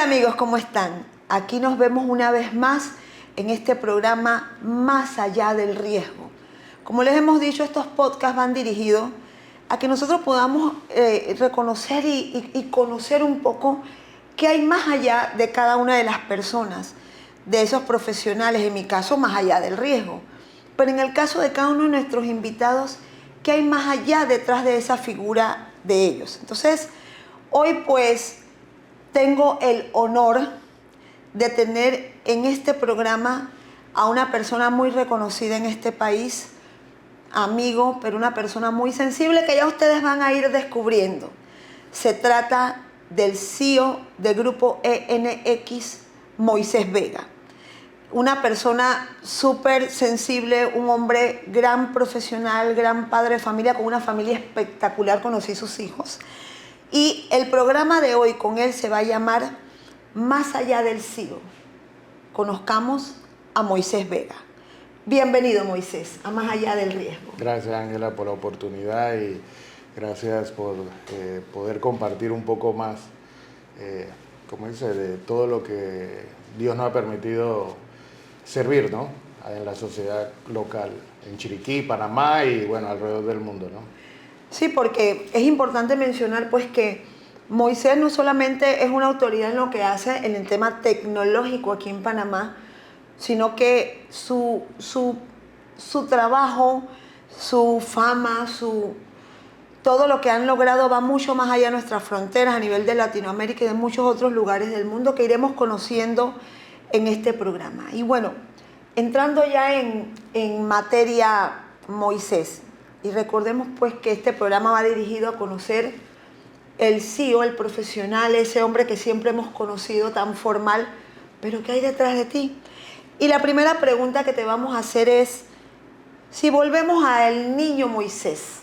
amigos, ¿cómo están? Aquí nos vemos una vez más en este programa Más allá del riesgo. Como les hemos dicho, estos podcasts van dirigidos a que nosotros podamos reconocer y conocer un poco qué hay más allá de cada una de las personas, de esos profesionales, en mi caso, más allá del riesgo. Pero en el caso de cada uno de nuestros invitados, ¿qué hay más allá detrás de esa figura de ellos? Entonces, hoy pues tengo el honor de tener en este programa a una persona muy reconocida en este país, amigo, pero una persona muy sensible que ya ustedes van a ir descubriendo. Se trata del CEO del grupo ENX, Moisés Vega. Una persona súper sensible, un hombre gran profesional, gran padre de familia, con una familia espectacular, conocí sus hijos. Y el programa de hoy con él se va a llamar Más allá del CEO. Conozcamos a Moisés Vega. Bienvenido, Moisés, a Más allá del riesgo. Gracias, Ángela, por la oportunidad y gracias por poder compartir un poco más, como dice, de todo lo que Dios nos ha permitido servir, ¿no? En la sociedad local, en Chiriquí, Panamá y, bueno, alrededor del mundo, ¿no? Sí, porque es importante mencionar pues que Moisés no solamente es una autoridad en lo que hace en el tema tecnológico aquí en Panamá, sino que su trabajo, su fama, todo lo que han logrado va mucho más allá de nuestras fronteras a nivel de Latinoamérica y de muchos otros lugares del mundo que iremos conociendo en este programa. Y bueno, entrando ya en materia, Moisés, y recordemos pues que este programa va dirigido a conocer el CEO, el profesional, ese hombre que siempre hemos conocido tan formal, pero ¿qué hay detrás de ti? Y la primera pregunta que te vamos a hacer es, si volvemos al niño Moisés,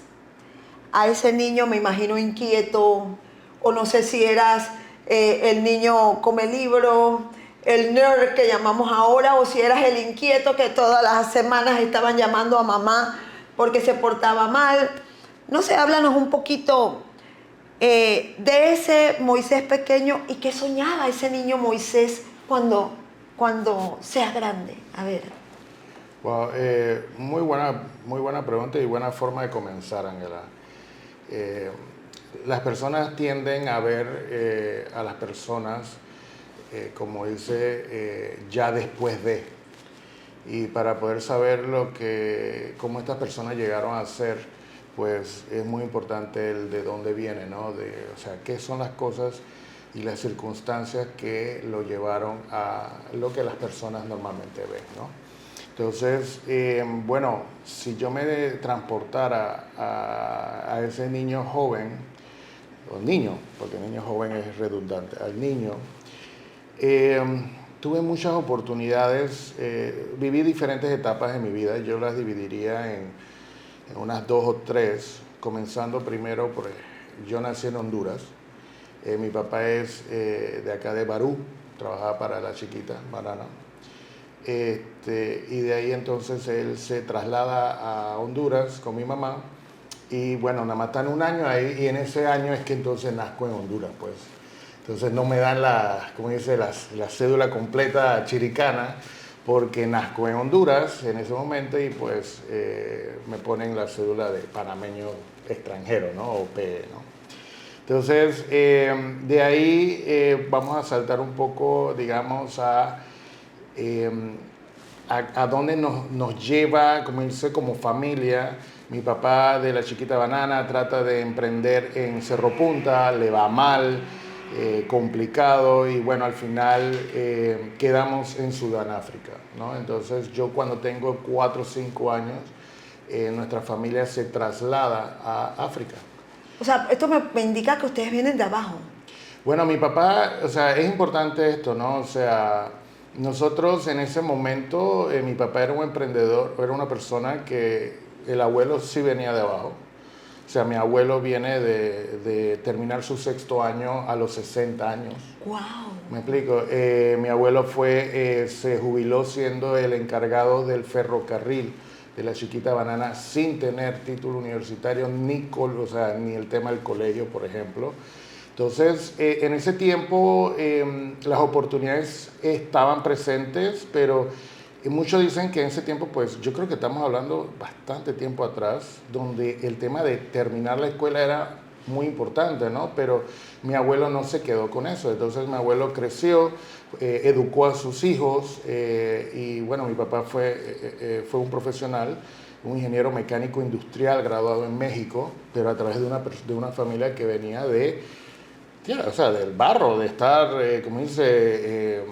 a ese niño me imagino inquieto, o no sé si eras el niño come libro, el nerd que llamamos ahora, o si eras el inquieto que todas las semanas estaban llamando a mamá porque se portaba mal. No sé, háblanos un poquito de ese Moisés pequeño y qué soñaba ese niño Moisés cuando sea grande. A ver. Wow, muy buena pregunta y buena forma de comenzar, Ángela. Las personas tienden a ver a las personas, como dice, ya después de. Y para poder saber cómo estas personas llegaron a ser, pues es muy importante el de dónde viene, ¿no? O sea, qué son las cosas y las circunstancias que lo llevaron a lo que las personas normalmente ven, ¿no? Entonces, bueno, si yo me transportara a ese niño joven, o niño, porque niño joven es redundante, al niño, tuve muchas oportunidades, viví diferentes etapas en mi vida, yo las dividiría en unas 2 o 3, comenzando primero, yo nací en Honduras, mi papá es de acá de Barú, trabajaba para la chiquita, Banana. Y de ahí entonces él se traslada a Honduras con mi mamá y bueno, nada más están un año ahí y en ese año es que entonces nazco en Honduras, pues. Entonces no me dan como dice, la cédula completa chiricana porque nazco en Honduras en ese momento y pues me ponen la cédula de panameño extranjero, ¿no? O PE, ¿no? Entonces de ahí vamos a saltar un poco, digamos, a dónde nos lleva, como dice, como familia. Mi papá de la chiquita Banana trata de emprender en Cerro Punta, le va mal, complicado y bueno, al final quedamos en Sudáfrica, ¿no? Entonces yo cuando tengo 4 o 5 años, nuestra familia se traslada a África. O sea, esto me indica que ustedes vienen de abajo. Bueno, mi papá, o sea, es importante esto, ¿no? O sea, nosotros en ese momento, mi papá era un emprendedor, era una persona que el abuelo sí venía de abajo. O sea, mi abuelo viene de terminar su 6º año a los 60 años. ¡Wow! ¿Me explico? Mi abuelo se jubiló siendo el encargado del ferrocarril de la chiquita Banana sin tener título universitario ni el tema del colegio, por ejemplo. Entonces, en ese tiempo las oportunidades estaban presentes, pero muchos dicen que en ese tiempo, pues yo creo que estamos hablando bastante tiempo atrás, donde el tema de terminar la escuela era muy importante, ¿no? Pero mi abuelo no se quedó con eso, entonces mi abuelo creció, educó a sus hijos y bueno, mi papá fue un profesional, un ingeniero mecánico industrial graduado en México, pero a través de una familia que venía o sea, del barro, de estar, como dice,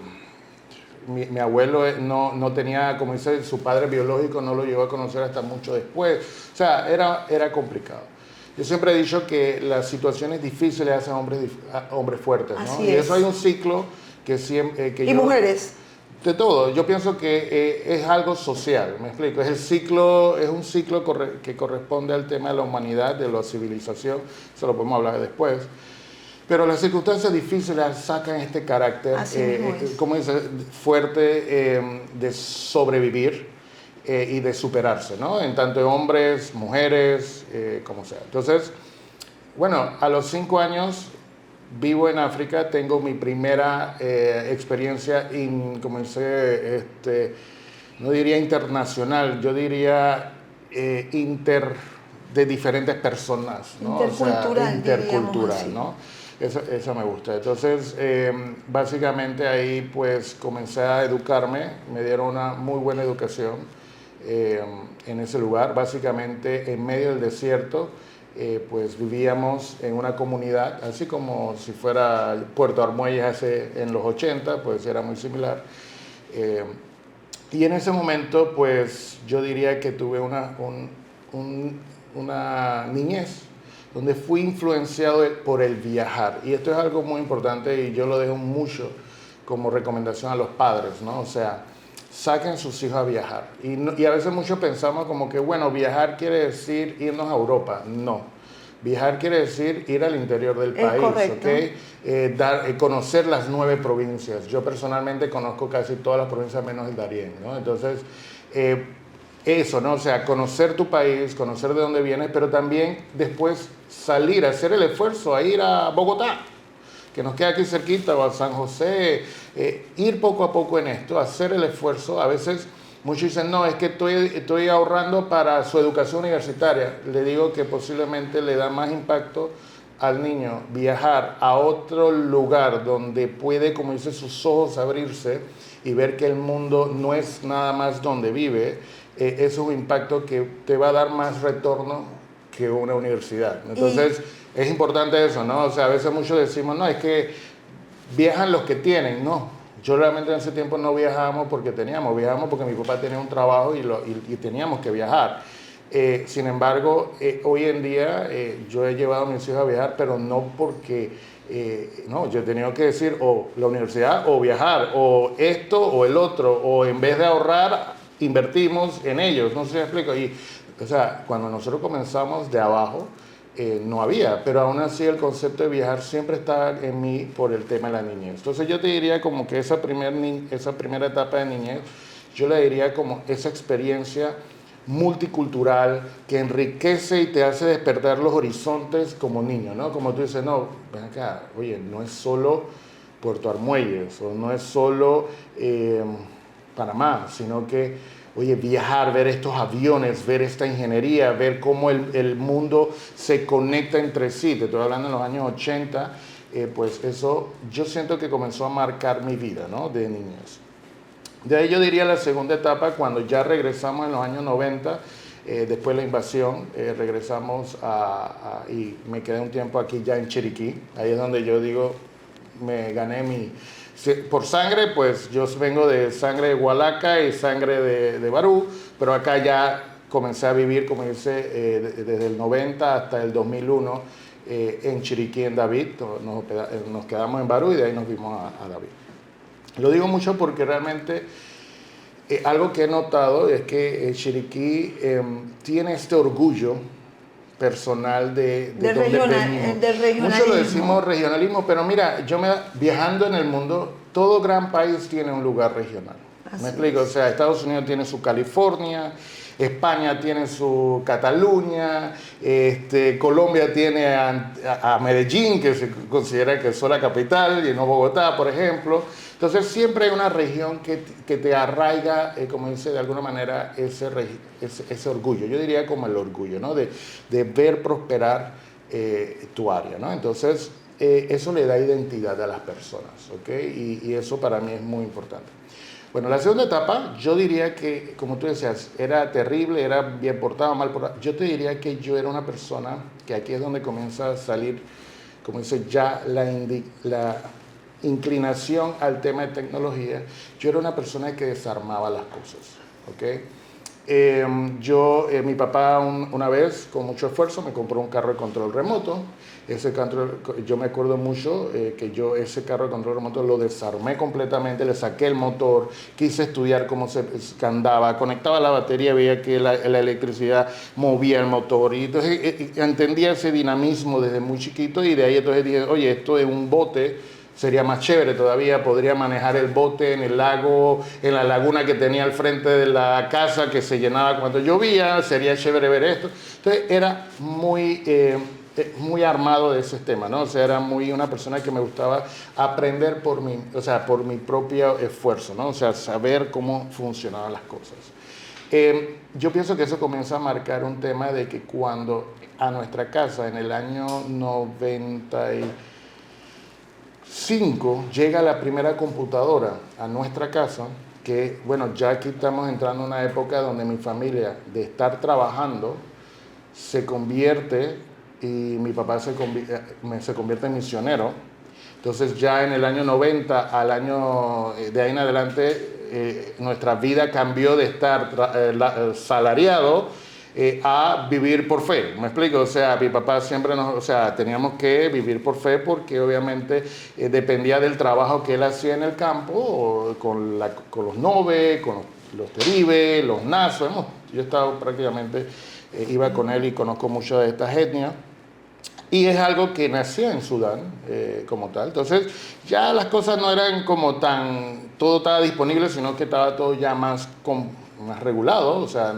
mi abuelo no tenía, como dice, su padre biológico no lo llegó a conocer hasta mucho después, o sea, era complicado. Yo siempre he dicho que las situaciones difíciles hacen hombres fuertes, ¿no? Así Y es. eso hay un ciclo que siempre... ¿Y mujeres? De todo, yo pienso que es algo social, me explico, es un ciclo que corresponde al tema de la humanidad, de la civilización, eso lo podemos hablar después, pero las circunstancias difíciles sacan este carácter, como dice, fuerte de sobrevivir y de superarse, ¿no? En tanto hombres, mujeres, como sea. Entonces, bueno, a los 5 años vivo en África, tengo mi primera experiencia, como dice, no diría internacional, yo diría de diferentes personas, ¿no? Intercultural, o sea, intercultural, así. ¿no? Eso me gusta. Entonces, básicamente ahí pues comencé a educarme, me dieron una muy buena educación en ese lugar, básicamente en medio del desierto. Pues vivíamos en una comunidad, así como si fuera Puerto Armuelles en los 80, pues era muy similar. Y en ese momento, pues yo diría que tuve una niñez donde fui influenciado por el viajar. Y esto es algo muy importante y yo lo dejo mucho como recomendación a los padres, ¿no? O sea, saquen sus hijos a viajar. Y a veces muchos pensamos como que, bueno, viajar quiere decir irnos a Europa. No. Viajar quiere decir ir al interior del país, correcto. ¿ok? Conocer las 9 provincias. Yo personalmente conozco casi todas las provincias menos el Darién, ¿no? Entonces, eso, ¿no? O sea, conocer tu país, conocer de dónde vienes, pero también después salir, hacer el esfuerzo a ir a Bogotá, que nos queda aquí cerquita, o a San José, ir poco a poco en esto, hacer el esfuerzo. A veces muchos dicen, no, es que estoy ahorrando para su educación universitaria. Le digo que posiblemente le da más impacto al niño viajar a otro lugar donde puede, como dice, sus ojos abrirse y ver que el mundo no es nada más donde vive. Eso es un impacto que te va a dar más retorno que una universidad. Entonces, es importante eso, ¿no? O sea, a veces muchos decimos, no, es que viajan los que tienen. No, yo realmente en ese tiempo no viajábamos porque viajábamos porque mi papá tenía un trabajo y teníamos que viajar. Sin embargo, hoy en día yo he llevado a mis hijos a viajar, pero no porque, no, yo he tenido que decir o la universidad o viajar, o esto o el otro, o en vez de ahorrar, invertimos en ellos, no sé si me explico. O sea, cuando nosotros comenzamos de abajo, no había, pero aún así el concepto de viajar siempre está en mí por el tema de la niñez. Entonces yo te diría como que esa primera etapa de niñez, yo le diría como esa experiencia multicultural que enriquece y te hace despertar los horizontes como niño, ¿no? Como tú dices, no, ven acá, oye, no es solo Puerto Armuelles o no es solo Panamá, sino que, oye, viajar, ver estos aviones, ver esta ingeniería, ver cómo el mundo se conecta entre sí. Te estoy hablando en los años 80, pues eso yo siento que comenzó a marcar mi vida, ¿no? De niñez. De ahí yo diría la segunda etapa, cuando ya regresamos en los años 90, después de la invasión, regresamos y me quedé un tiempo aquí ya en Chiriquí. Ahí es donde yo digo, me gané por sangre, pues yo vengo de sangre de Hualaca y sangre de Barú, pero acá ya comencé a vivir, como dice, desde el 90 hasta el 2001 en Chiriquí, en David. Nos quedamos en Barú y de ahí nos fuimos a David. Lo digo mucho porque realmente algo que he notado es que Chiriquí tiene este orgullo personal de dónde venimos. Del regionalismo. Muchos lo decimos regionalismo, pero mira, viajando en el mundo, todo gran país tiene un lugar regional. Así ¿Me explico? es. O sea, Estados Unidos tiene su California, España tiene su Cataluña, Colombia tiene a Medellín, que se considera que es la capital, y no Bogotá, por ejemplo. Entonces siempre hay una región que te arraiga, como dice de alguna manera, ese orgullo. Yo diría como el orgullo, ¿no? De ver prosperar tu área, ¿no? Entonces eso le da identidad a las personas, ¿ok? Y eso para mí es muy importante. Bueno, la segunda etapa, yo diría que, como tú decías, era terrible, era bien portado, mal portado. Yo te diría que yo era una persona, que aquí es donde comienza a salir, como dice, ya la inclinación al tema de tecnología. Yo era una persona que desarmaba las cosas, ¿ok? Mi papá una vez, con mucho esfuerzo, me compró un carro de control remoto. Ese carro, yo me acuerdo mucho que yo ese carro de control remoto lo desarmé completamente, le saqué el motor, quise estudiar cómo se andaba, conectaba la batería, veía que la electricidad movía el motor, y entonces entendía ese dinamismo desde muy chiquito, y de ahí entonces dije, oye, esto es un bote, sería más chévere todavía, podría manejar el bote en el lago, en la laguna que tenía al frente de la casa que se llenaba cuando llovía, sería chévere ver esto. Entonces era muy armado de ese tema, ¿no? O sea, era una persona que me gustaba aprender por mi propio esfuerzo, ¿no? O sea, saber cómo funcionaban las cosas. Yo pienso que eso comienza a marcar un tema de que cuando a nuestra casa, en el año 95, llega la primera computadora a nuestra casa, que bueno, ya aquí estamos entrando en una época donde mi familia, de estar trabajando, se convierte, y mi papá se convierte en misionero. Entonces ya en el año 90 al año de ahí en adelante, nuestra vida cambió de estar salariado a vivir por fe. ¿Me explico? O sea, mi papá siempre teníamos que vivir por fe, porque obviamente dependía del trabajo que él hacía en el campo, o con los Nove, con los Teribe, los Naso. Yo estaba prácticamente, iba con él y conozco mucho de estas etnias. Y es algo que nació en Sudán como tal. Entonces ya las cosas no eran como todo estaba disponible, sino que estaba todo ya más regulado. O sea,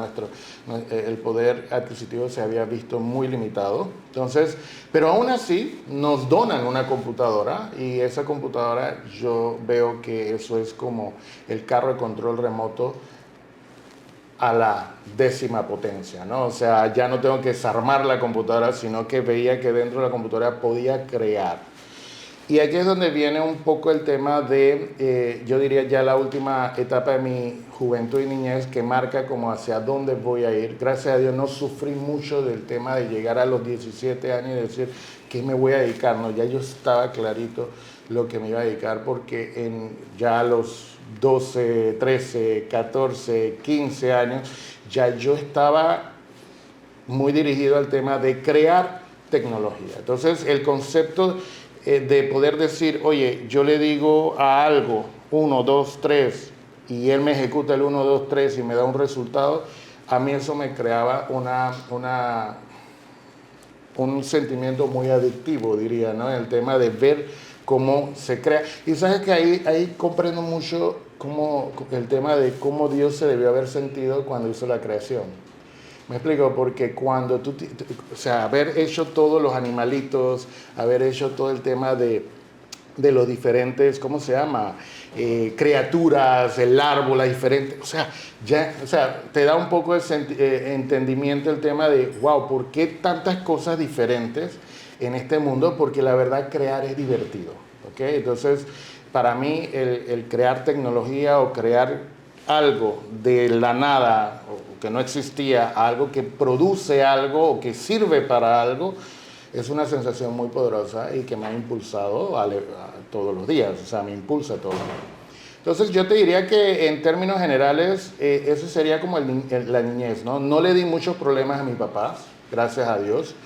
el poder adquisitivo se había visto muy limitado. Entonces, pero aún así nos donan una computadora, y esa computadora yo veo que eso es como el carro de control remoto a la 10ª potencia, ¿no? O sea, ya no tengo que desarmar la computadora, sino que veía que dentro de la computadora podía crear. Y aquí es donde viene un poco el tema de, yo diría ya la última etapa de mi juventud y niñez, que marca como hacia dónde voy a ir. Gracias a Dios no sufrí mucho del tema de llegar a los 17 años y decir, ¿qué me voy a dedicar? No, ya yo estaba clarito lo que me iba a dedicar, porque ya a los 12, 13, 14, 15 años, ya yo estaba muy dirigido al tema de crear tecnología. Entonces, el concepto de poder decir, oye, yo le digo a algo 1, 2, 3, y él me ejecuta el 1, 2, 3 y me da un resultado, a mí eso me creaba un sentimiento muy adictivo, diría, ¿no? El tema de ver cómo se crea. Y sabes que ahí comprendo mucho el tema de cómo Dios se debió haber sentido cuando hizo la creación. Me explico, porque cuando haber hecho todos los animalitos, haber hecho todo el tema de los diferentes, ¿cómo se llama? Criaturas, el árbol, las diferentes, te da un poco de entendimiento el tema de, wow, ¿por qué tantas cosas diferentes en este mundo? Porque la verdad crear es divertido, ¿ok? Entonces, para mí el crear tecnología o crear algo de la nada, o que no existía, algo que produce algo o que sirve para algo, es una sensación muy poderosa y que me ha impulsado todos los días, o sea, me impulsa todos los días. Entonces yo te diría que en términos generales, eso sería como la niñez, ¿no? No le di muchos problemas a mis papás, gracias a Dios.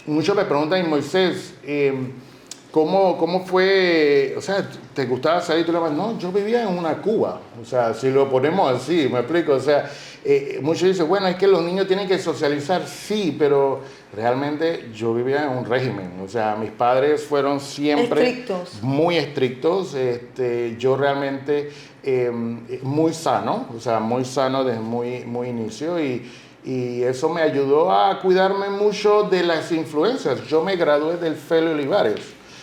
Muchos me preguntan, y Moisés, ¿cómo fue? O sea, ¿te gustaba salir? Tú le vas, no, yo vivía en una cuba. O sea, si lo ponemos así, me explico. O sea, muchos dicen, bueno, es que los niños tienen que socializar. Sí, pero realmente yo vivía en un régimen, o sea, mis padres fueron siempre estrictos. muy estrictos, yo realmente muy sano, o sea, muy sano desde muy inicio y eso me ayudó a cuidarme mucho de las influencias. Yo me gradué del Félix Olivares.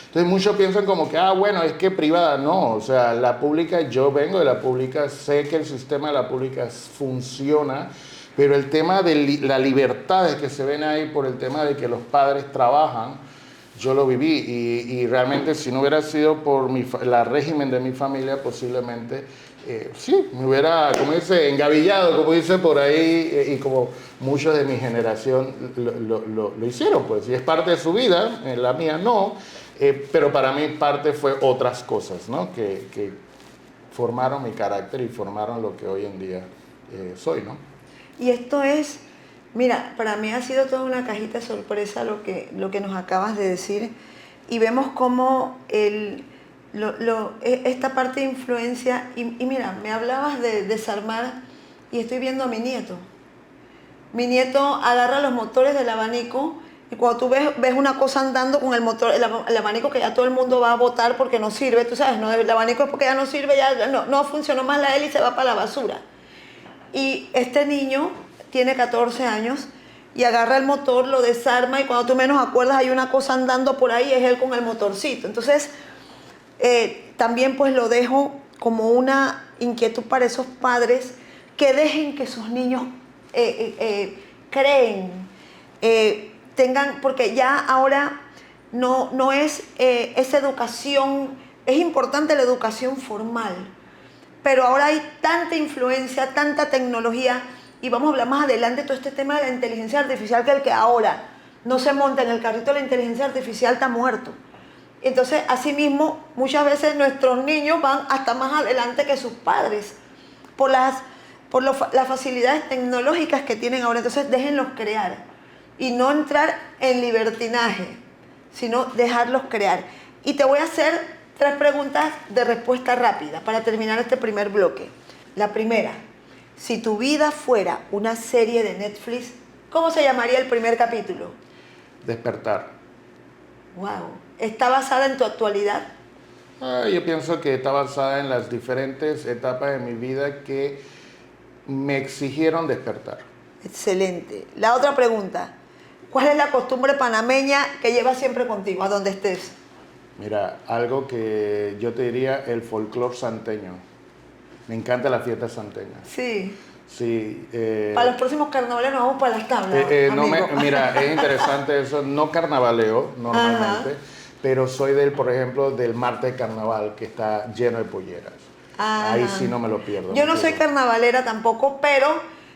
Entonces muchos piensan como que, bueno, es que privada, no, o sea, la pública, yo vengo de la pública, sé que el sistema de la pública funciona, pero el tema de las libertades que se ven ahí por el tema de que los padres trabajan, yo lo viví y realmente si no hubiera sido por la régimen de mi familia, posiblemente, sí, me hubiera, como dice, engavillado, como dice por ahí, y como muchos de mi generación lo hicieron, pues, y es parte de su vida, la mía no, pero para mí parte fue otras cosas, ¿no? Que formaron mi carácter y formaron lo que hoy en día soy, ¿no? Y esto es, mira, para mí ha sido toda una cajita de sorpresa lo que nos acabas de decir. Y vemos cómo esta parte de influencia, y mira, me hablabas de desarmar y estoy viendo a mi nieto. Mi nieto agarra los motores del abanico y cuando tú ves una cosa andando con el motor, el abanico que ya todo el mundo va a botar porque no sirve, tú sabes, ¿no? El abanico es porque ya no sirve, ya no funcionó más la hélice, va para la basura. Y este niño tiene 14 años y agarra el motor, lo desarma y cuando tú menos acuerdas hay una cosa andando por ahí, es él con el motorcito. Entonces, también pues lo dejo como una inquietud para esos padres que dejen que sus niños creen, tengan, porque ya ahora no es esa educación, es importante la educación formal, pero ahora hay tanta influencia, tanta tecnología, y vamos a hablar más adelante de todo este tema de la inteligencia artificial, que el que ahora no se monta en el carrito de la inteligencia artificial está muerto. Entonces, asimismo, muchas veces nuestros niños van hasta más adelante que sus padres por las facilidades tecnológicas que tienen ahora. Entonces, déjenlos crear y no entrar en libertinaje, sino dejarlos crear. Y te voy a hacer 3 preguntas de respuesta rápida para terminar este primer bloque. La primera, si tu vida fuera una serie de Netflix, ¿cómo se llamaría el primer capítulo? Despertar. Wow. ¿Está basada en tu actualidad? Yo pienso que está basada en las diferentes etapas de mi vida que me exigieron despertar. Excelente. La otra pregunta, ¿cuál es la costumbre panameña que llevas siempre contigo, a donde estés? Mira, algo que yo te diría, el folclore santeño. Me encanta la fiesta santeña. Sí. Sí. Para los próximos carnavales nos vamos para las tablas, Mira, es interesante eso. No carnavaleo normalmente, ajá, pero soy por ejemplo, del martes de carnaval que está lleno de polleras. ajá. Ahí sí no me lo pierdo. Yo no soy carnavalera tampoco, pero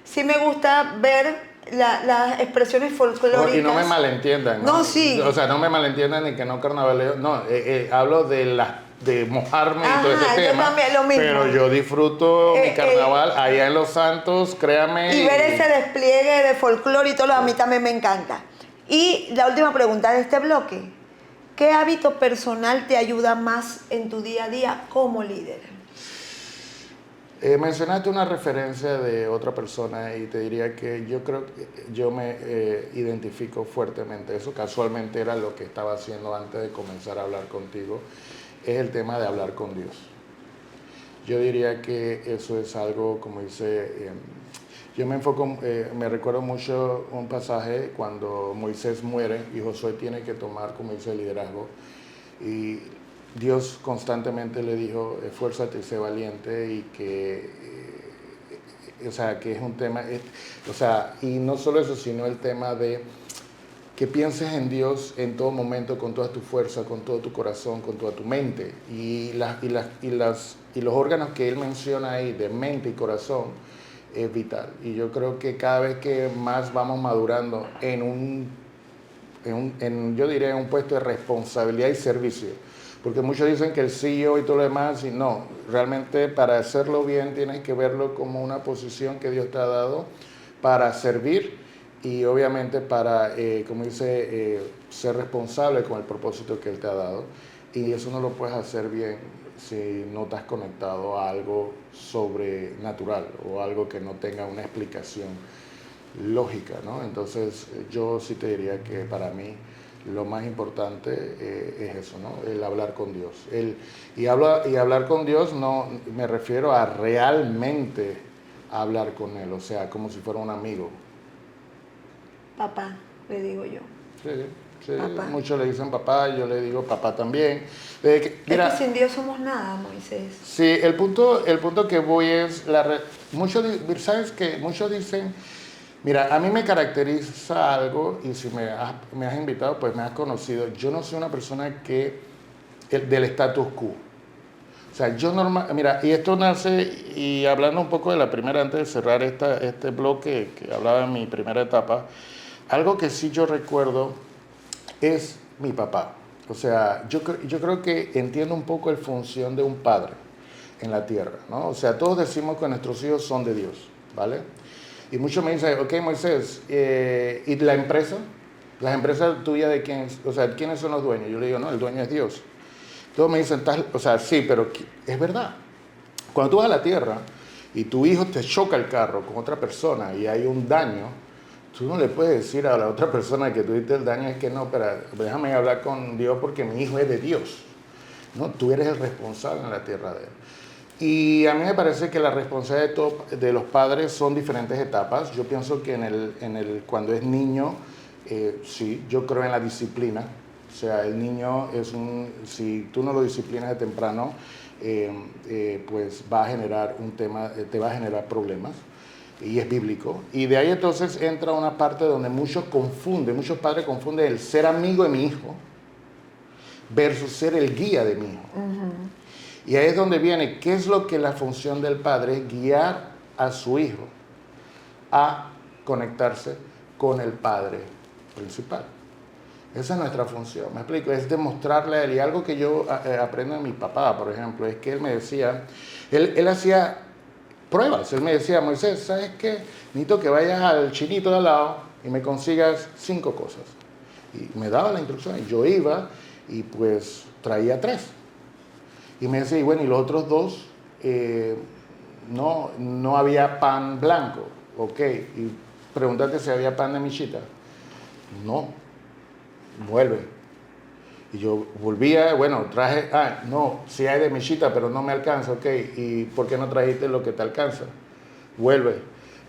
sí me gusta ver las expresiones folclóricas. Y no me malentiendan, ¿no? No, sí. O sea, no me malentiendan ni que no carnavaleo. No, hablo de mojarme y todo ese tema. Yo también, lo mismo. Pero yo disfruto mi carnaval allá en Los Santos, créame. Y ver ese despliegue de folclore y todo lo a mí también me encanta. Y la última pregunta de este bloque. ¿Qué hábito personal te ayuda más en tu día a día como líder? Mencionaste una referencia de otra persona y te diría que yo creo que yo me identifico fuertemente. Eso casualmente era lo que estaba haciendo antes de comenzar a hablar contigo. Es el tema de hablar con Dios. Yo diría que eso es algo, como dice, yo me enfoco, me recuerdo mucho un pasaje cuando Moisés muere y Josué tiene que tomar, como dice, el liderazgo. Y Dios constantemente le dijo, esfuérzate y sé valiente y que, o sea, que es un tema, o sea, y no solo eso, sino el tema de que pienses en Dios en todo momento, con toda tu fuerza, con todo tu corazón, con toda tu mente. Y los órganos que él menciona ahí, de mente y corazón, es vital. Y yo creo que cada vez que más vamos madurando yo diría, en un puesto de responsabilidad y servicio, porque muchos dicen que el CEO y todo lo demás, y no, realmente para hacerlo bien tienes que verlo como una posición que Dios te ha dado para servir y obviamente para, como dice, ser responsable con el propósito que Él te ha dado. Y eso no lo puedes hacer bien si no estás conectado a algo sobrenatural o algo que no tenga una explicación. lógica, ¿no? Entonces yo sí te diría que para mí lo más importante es eso, ¿no? El hablar con Dios. Y hablar con Dios no me refiero a realmente hablar con Él, o sea, como si fuera un amigo. Papá, le digo yo. Sí, sí, Papá. muchos le dicen papá, yo le digo papá también. Mira, es que sin Dios somos nada, Moisés. Sí, el punto que voy es, ¿sabes qué? Muchos dicen, mira, a mí me caracteriza algo, y si me has invitado, pues me has conocido, yo no soy una persona del status quo. O sea, mira, y esto nace, y hablando un poco de la primera, antes de cerrar este bloque que hablaba de mi primera etapa, algo que sí yo recuerdo es mi papá. O sea, yo creo que entiendo un poco la función de un padre en la tierra, ¿no? O sea, todos decimos que nuestros hijos son de Dios, ¿vale? Y muchos me dicen, ok, Moisés, ¿y la empresa? ¿Las empresas tuyas de quién? O sea, ¿quiénes son los dueños? Yo le digo, no, el dueño es Dios. Todos me dicen, o sea, sí, pero es verdad. Cuando tú vas a la tierra y tu hijo te choca el carro con otra persona y hay un daño, tú no le puedes decir a la otra persona que tuviste el daño, es que no, pero déjame hablar con Dios porque mi hijo es de Dios. No, tú eres el responsable en la tierra de él. Y a mí me parece que la responsabilidad de los padres son diferentes etapas. Yo pienso que cuando es niño, sí, yo creo en la disciplina. O sea, el niño si tú no lo disciplinas de temprano, pues va a generar te va a generar problemas. Y es bíblico. Y de ahí entonces entra una parte donde muchos padres confunden el ser amigo de mi hijo versus ser el guía de mi hijo. Y ahí es donde viene, ¿qué es lo que la función del padre es? Guiar a su hijo a conectarse con el padre principal. Esa es nuestra función, me explico, es demostrarle a él. Y algo que yo aprendo de mi papá, por ejemplo, es que él me decía, él hacía pruebas. Él me decía, Moisés, ¿sabes qué? Necesito que vayas al chinito de al lado y me consigas 5 cosas. Y me daba la instrucción y yo iba y pues traía 3. Y me decía, y bueno, y los otros 2, no había pan blanco, ok. Y pregúntate si había pan de michita. No, vuelve. Y yo volvía, bueno, traje, no, sí hay de michita, pero no me alcanza, ok. ¿Y por qué no trajiste lo que te alcanza? Vuelve.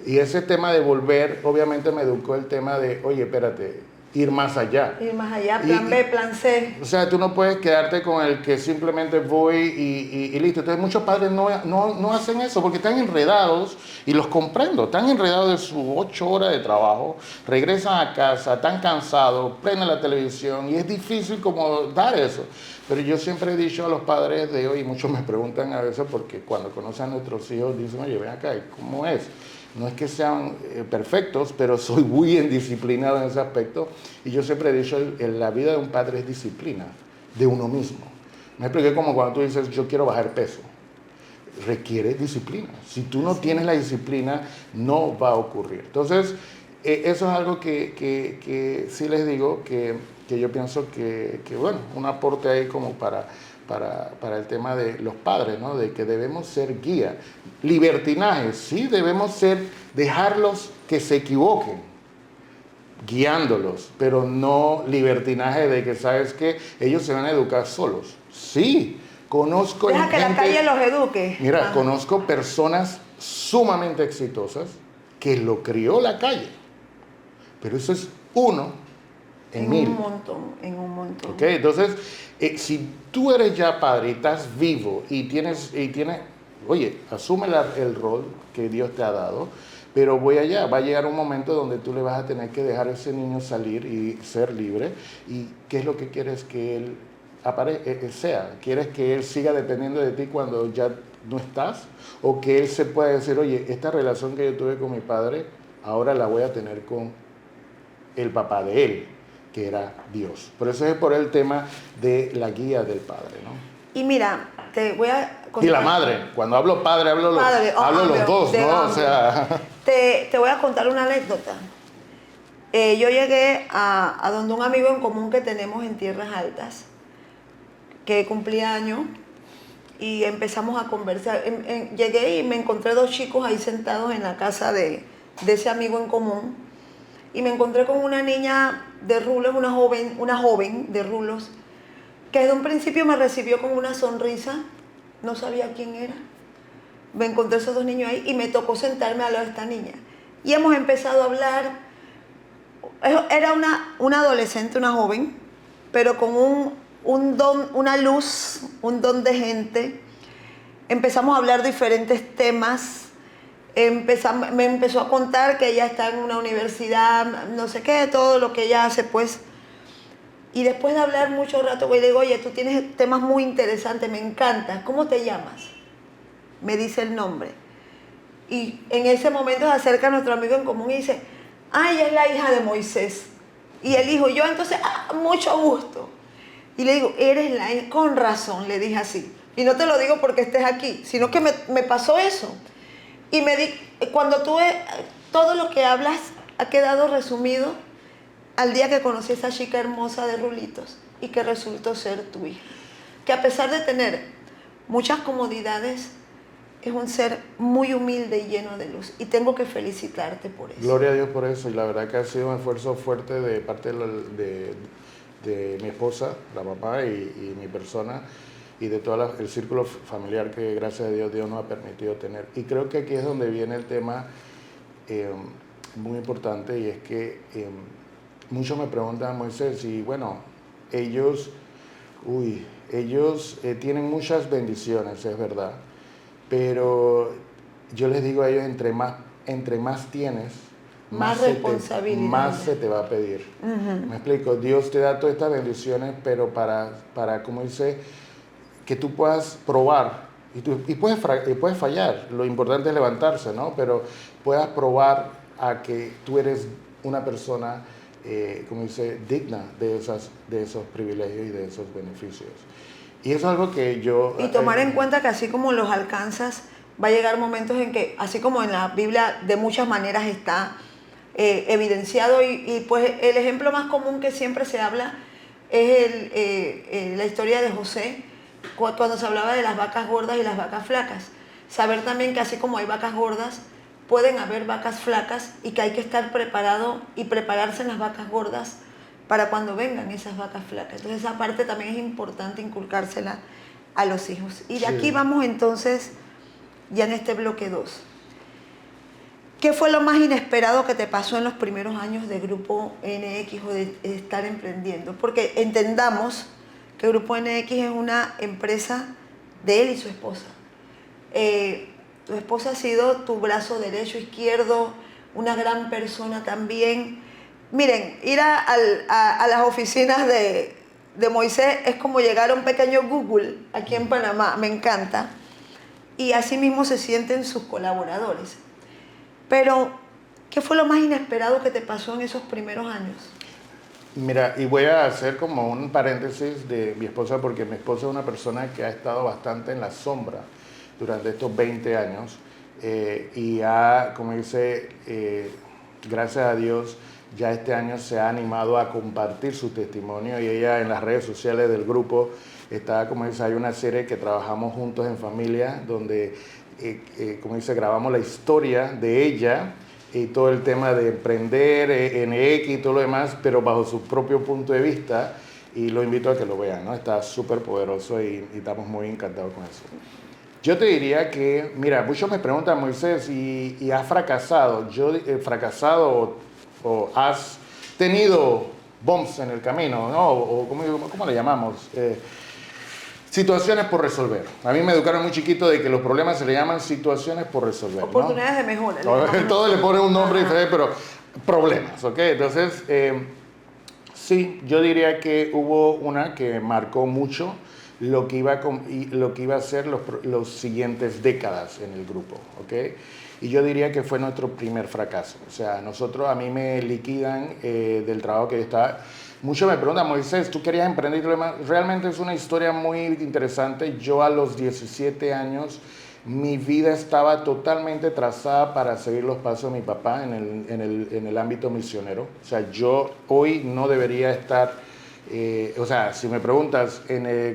Y ese tema de volver, obviamente me educó el tema de, oye, espérate, ir más allá. Ir más allá, plan B, plan C. O sea, tú no puedes quedarte con el que simplemente voy y listo. Entonces muchos padres no hacen eso porque están enredados, y los comprendo, están enredados de sus 8 horas de trabajo, regresan a casa, están cansados, prenden la televisión y es difícil como dar eso. Pero yo siempre he dicho a los padres de hoy, y muchos me preguntan a veces porque cuando conocen a nuestros hijos dicen, oye, ven acá, ¿cómo es? No es que sean perfectos, pero soy muy indisciplinado en ese aspecto. Y yo siempre he dicho, la vida de un padre es disciplina, de uno mismo. Me expliqué como cuando tú dices, yo quiero bajar peso. Requiere disciplina. Si tú no tienes la disciplina, no va a ocurrir. Entonces, eso es algo que sí les digo, que yo pienso que, bueno, un aporte ahí como para el tema de los padres, ¿no? De que debemos ser guía. Libertinaje, sí, debemos dejarlos que se equivoquen, guiándolos, pero no libertinaje de que, ¿sabes qué? Ellos se van a educar solos. Sí, conozco Deja que la calle los eduque. Mira, conozco personas sumamente exitosas que lo crió la calle, pero eso es uno en 1000. En un montón. Ok, entonces, si tú eres ya padre y estás vivo y tienes, oye, asume el rol que Dios te ha dado, pero va a llegar un momento donde tú le vas a tener que dejar a ese niño salir y ser libre. ¿Y qué es lo que quieres que él sea? ¿Quieres que él siga dependiendo de ti cuando ya no estás? ¿O que él se pueda decir, oye, esta relación que yo tuve con mi padre, ahora la voy a tener con el papá de él, que era Dios? Por eso es por el tema de la guía del padre, ¿no? Y mira, te voy a contar. Y la madre, cuando hablo padre, hablo los dos, ¿no? O sea... Te voy a contar una anécdota. Yo llegué a donde un amigo en común que tenemos en Tierras Altas, que cumplía años, y empezamos a conversar. Llegué y me encontré 2 chicos ahí sentados en la casa de de ese amigo en común y me encontré con una niña de rulos, una joven de rulos, que desde un principio me recibió con una sonrisa, no sabía quién era. Me encontré esos dos niños ahí y me tocó sentarme al lado de esta niña. Y hemos empezado a hablar. Era una adolescente, una joven, pero con un don, una luz, un don de gente. Empezamos a hablar diferentes temas. Me empezó a contar que ella está en una universidad, no sé qué, todo lo que ella hace, pues. Y después de hablar mucho rato, le digo, oye, tú tienes temas muy interesantes, me encanta. ¿Cómo te llamas? Me dice el nombre. Y en ese momento se acerca nuestro amigo en común y dice, ella es la hija de Moisés. Y el hijo, yo entonces, mucho gusto. Y le digo, eres la hija, con razón, le dije así. Y no te lo digo porque estés aquí, sino que me pasó eso. Y cuando todo lo que hablas ha quedado resumido al día que conocí a esa chica hermosa de rulitos y que resultó ser tu hija. Que a pesar de tener muchas comodidades, es un ser muy humilde y lleno de luz. Y tengo que felicitarte por eso. Gloria a Dios por eso. Y la verdad que ha sido un esfuerzo fuerte de parte de mi esposa, la mamá y mi persona, y de todo el círculo familiar que gracias a Dios nos ha permitido tener. Y creo que aquí es donde viene el tema muy importante, y es que muchos me preguntan, Moisés, y bueno, ellos tienen muchas bendiciones, es verdad, pero yo les digo a ellos, entre más tienes, más responsabilidad, más se te va a pedir. Me explico, Dios te da todas estas bendiciones, pero para como dice, que tú puedas probar, y puedes fallar, lo importante es levantarse, ¿no? Pero puedas probar a que tú eres una persona, como dice, digna de esos privilegios y de esos beneficios. Y eso es algo que yo... Y tomar en cuenta que así como los alcanzas, va a llegar momentos en que, así como en la Biblia de muchas maneras está evidenciado, y pues el ejemplo más común que siempre se habla es la historia de José, cuando se hablaba de las vacas gordas y las vacas flacas. Saber también que así como hay vacas gordas, pueden haber vacas flacas, y que hay que estar preparado y prepararse en las vacas gordas para cuando vengan esas vacas flacas. Entonces esa parte también es importante inculcársela a los hijos. Y de aquí vamos entonces ya en este bloque 2. ¿Qué fue lo más inesperado que te pasó en los primeros años de Grupo NX o de estar emprendiendo? Porque entendamos que Grupo NX es una empresa de él y su esposa. Tu esposa ha sido tu brazo derecho, izquierdo, una gran persona también. Miren, ir a las oficinas de Moisés es como llegar a un pequeño Google aquí en Panamá, me encanta. Y así mismo se sienten sus colaboradores. Pero, ¿qué fue lo más inesperado que te pasó en esos primeros años? Mira, y voy a hacer como un paréntesis de mi esposa, porque mi esposa es una persona que ha estado bastante en la sombra durante estos 20 años, y como dice, gracias a Dios, ya este año se ha animado a compartir su testimonio, y ella en las redes sociales del grupo está, como dice, hay una serie que trabajamos juntos en familia, donde, como dice, grabamos la historia de ella y todo el tema de emprender, NX y todo lo demás, pero bajo su propio punto de vista, y lo invito a que lo vean, ¿no? Está súper poderoso y estamos muy encantados con eso. Yo te diría que, mira, muchos me preguntan, Moisés, ¿y has fracasado? Yo he fracasado o has tenido bumps en el camino, ¿no? O ¿cómo le llamamos? Situaciones por resolver. A mí me educaron muy chiquito de que los problemas se le llaman situaciones por resolver, oportunidades, ¿no? De mejora. Todo le pone un nombre diferente, pero problemas, ¿ok? Entonces, sí, yo diría que hubo una que marcó mucho lo que iba a ser los siguientes décadas en el grupo, ¿ok? Y yo diría que fue nuestro primer fracaso. O sea, a mí me liquidan del trabajo que yo estaba. Muchos me preguntan, Moisés, ¿tú querías emprender? Realmente es una historia muy interesante. Yo a los 17 años, mi vida estaba totalmente trazada para seguir los pasos de mi papá en el ámbito misionero. O sea, yo hoy no debería estar, o sea, si me preguntas,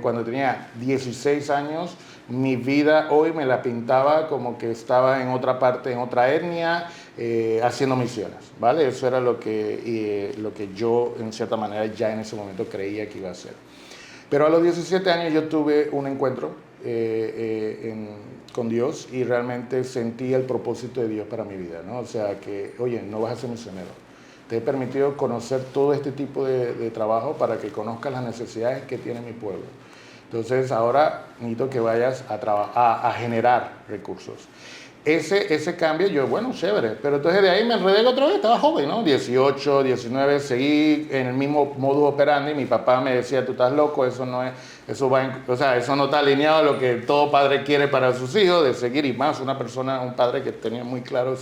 cuando tenía 16 años, mi vida hoy me la pintaba como que estaba en otra parte, en otra etnia, haciendo misiones, ¿vale? Eso era lo que yo, en cierta manera, ya en ese momento creía que iba a ser. Pero a los 17 años yo tuve un encuentro con Dios y realmente sentí el propósito de Dios para mi vida, ¿no? O sea que, oye, no vas a ser misionero. Te he permitido conocer todo este tipo de trabajo para que conozcas las necesidades que tiene mi pueblo. Entonces ahora necesito que vayas a generar recursos. Ese cambio, yo, bueno, chévere, pero entonces de ahí me enredé otra vez, estaba joven, ¿no? 18, 19, seguí en el mismo modus operandi. Mi papá me decía, tú estás loco, eso no es, o sea, eso no está alineado a lo que todo padre quiere para sus hijos, de seguir, y más un padre que tenía muy claro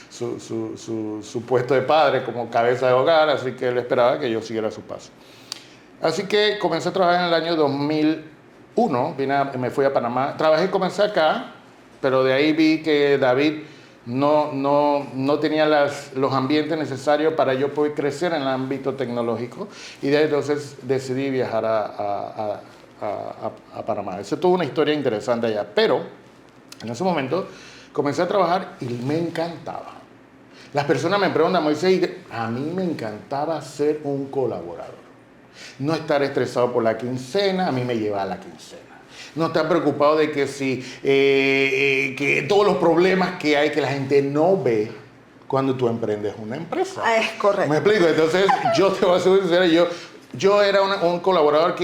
su puesto de padre como cabeza de hogar, así que él esperaba que yo siguiera su paso. Así que comencé a trabajar en el año 2001, me fui a Panamá, comencé acá, pero de ahí vi que David no tenía los ambientes necesarios para yo poder crecer en el ámbito tecnológico, y de ahí entonces decidí viajar a Panamá. Eso tuvo una historia interesante allá, pero en ese momento comencé a trabajar y me encantaba. Las personas me preguntan, Moisés, a mí me encantaba ser un colaborador. No estar estresado por la quincena, a mí me llevaba la quincena. No estar preocupado de que que todos los problemas que hay que la gente no ve cuando tú emprendes una empresa. Es correcto. ¿Me explico? Entonces, yo te voy a ser sincero, yo era un colaborador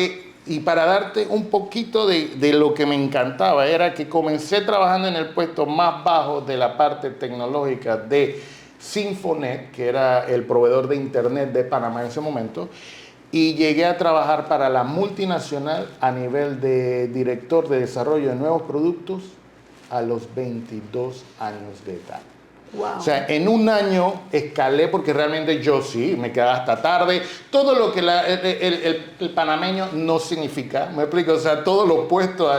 y para darte un poquito de lo que me encantaba, era que comencé trabajando en el puesto más bajo de la parte tecnológica de Sinfonet, que era el proveedor de internet de Panamá en ese momento, y llegué a trabajar para la multinacional a nivel de director de desarrollo de nuevos productos a los 22 años de edad. Wow. O sea, en un año escalé, porque realmente yo sí, me quedaba hasta tarde. Todo lo que el panameño no significa, ¿me explico? O sea, todo lo opuesto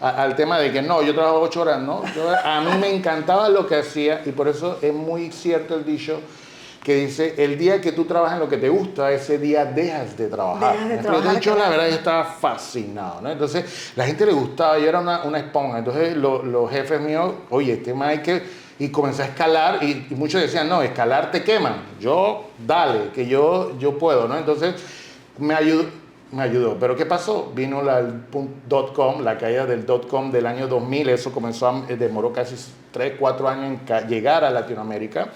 al tema de que no, yo trabajo 8 horas, ¿no? A mí me encantaba lo que hacía, y por eso es muy cierto el dicho que dice, el día que tú trabajas en lo que te gusta, ese día dejas de trabajar. De hecho, la verdad, yo estaba fascinado, ¿no? Entonces, la gente le gustaba, yo era una esponja. Entonces, los jefes míos, oye, este Michael, y comencé a escalar, y muchos decían, no, escalar te queman. Yo, dale, que yo puedo, ¿no? Entonces, me ayudó. Pero ¿qué pasó? Vino el .com, la caída del .com del año 2000, eso demoró casi 3, 4 años en llegar a Latinoamérica.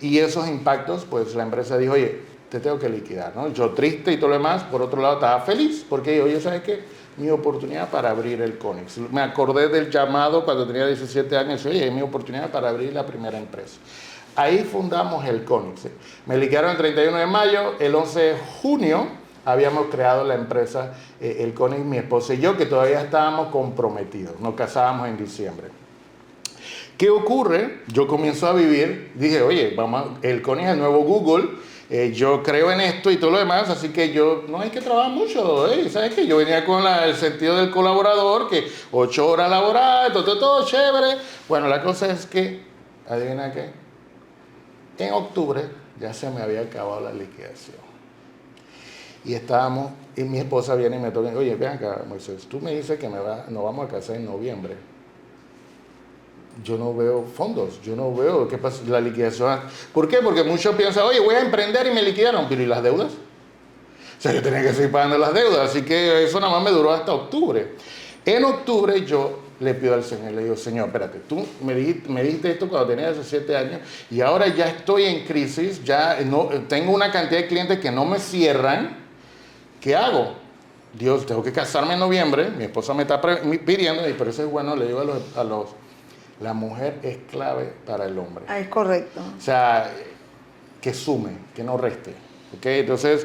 Y esos impactos, pues la empresa dijo, oye, te tengo que liquidar, ¿no? Yo triste y todo lo demás, por otro lado estaba feliz, porque oye, ¿sabes qué? Mi oportunidad para abrir el Conix. Me acordé del llamado cuando tenía 17 años, oye, es mi oportunidad para abrir la primera empresa. Ahí fundamos el Conix. Me liquidaron el 31 de mayo, el 11 de junio habíamos creado la empresa, el Conix, mi esposa y yo, que todavía estábamos comprometidos, nos casábamos en diciembre. ¿Qué ocurre? Yo comienzo a vivir, dije, oye, el Conix es el nuevo Google, yo creo en esto y todo lo demás, así que yo no hay que trabajar mucho, ¿sabes qué? Yo venía con el sentido del colaborador, que 8 horas laborales, todo chévere. Bueno, la cosa es que, adivina qué, en octubre ya se me había acabado la liquidación. Y y mi esposa viene y me toca, oye, ven acá, Moisés, tú me dices que nos vamos a casar en noviembre. Yo no veo fondos, yo no veo qué pasa, la liquidación. ¿Por qué? Porque muchos piensan, oye, voy a emprender y me liquidaron, pero ¿y las deudas? O sea, yo tenía que seguir pagando las deudas, así que eso nada más me duró hasta octubre. En octubre yo le pido al Señor, le digo, Señor, espérate, tú me dijiste esto cuando tenía 17 años y ahora ya estoy en crisis, ya no, tengo una cantidad de clientes que no me cierran, ¿qué hago? Dios, tengo que casarme en noviembre, mi esposa me está pidiendo, y por eso es bueno, le digo a los la mujer es clave para el hombre. Es correcto. O sea, que sume, que no reste. ¿Okay? Entonces,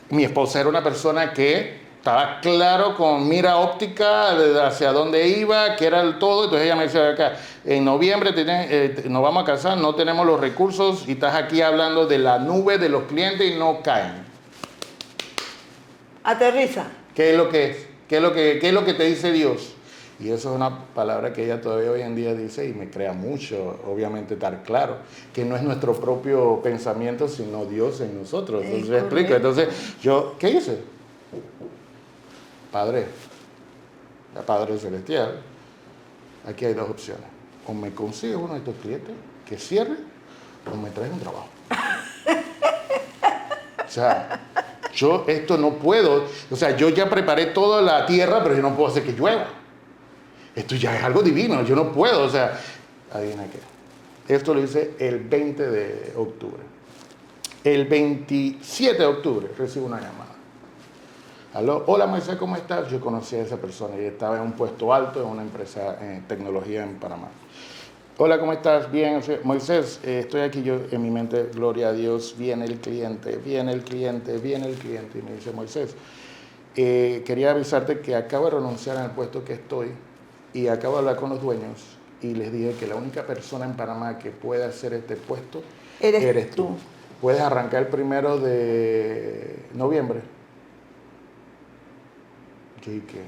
mi esposa era una persona que estaba claro con mira óptica hacia dónde iba, que era el todo. Entonces ella me decía acá, en noviembre nos vamos a casar, no tenemos los recursos y estás aquí hablando de la nube de los clientes y no caen. Aterriza. ¿Qué es lo que es? ¿Qué es lo que te dice Dios? Y eso es una palabra que ella todavía hoy en día dice y me crea mucho, obviamente, estar claro, que no es nuestro propio pensamiento, sino Dios en nosotros. Entonces, explico. Entonces, ¿qué hice? Padre, Padre Celestial, aquí hay dos opciones. O me consigues uno de estos clientes que cierre, o me traes un trabajo. O sea, yo esto no puedo, o sea, yo ya preparé toda la tierra, pero yo no puedo hacer que llueva. Esto ya es algo divino, yo no puedo, o sea, adivina qué. Esto lo hice el 20 de octubre. El 27 de octubre recibo una llamada. Aló, hola Moisés, ¿cómo estás? Yo conocí a esa persona y estaba en un puesto alto en una empresa en tecnología en Panamá. Hola, ¿cómo estás? Bien, Moisés, estoy aquí yo en mi mente, gloria a Dios, viene el cliente, viene el cliente, viene el cliente. Y me dice, Moisés, quería avisarte que acabo de renunciar al puesto que estoy y acabo de hablar con los dueños y les dije que la única persona en Panamá que puede hacer este puesto eres tú. Puedes arrancar el 1 de noviembre. Yo dije,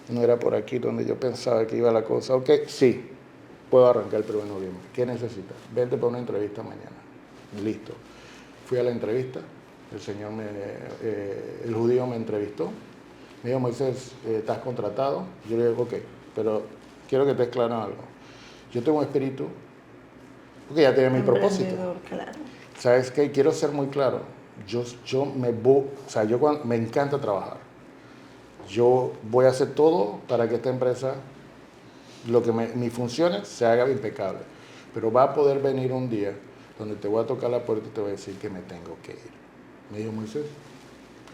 no era por aquí donde yo pensaba que iba la cosa. Ok, sí, puedo arrancar el 1 de noviembre. ¿Qué necesitas? Vente para una entrevista mañana. Listo. Fui a la entrevista, el judío me entrevistó. Me dijo, Moisés, ¿estás contratado? Yo le digo, ok, pero quiero que estés claro en algo. Yo tengo un espíritu, porque ya tenía mi propósito. Claro. ¿Sabes qué? Quiero ser muy claro. Me encanta trabajar. Yo voy a hacer todo para que esta empresa, mis funciones, se haga impecable. Pero va a poder venir un día donde te voy a tocar la puerta y te voy a decir que me tengo que ir. Me dijo Moisés,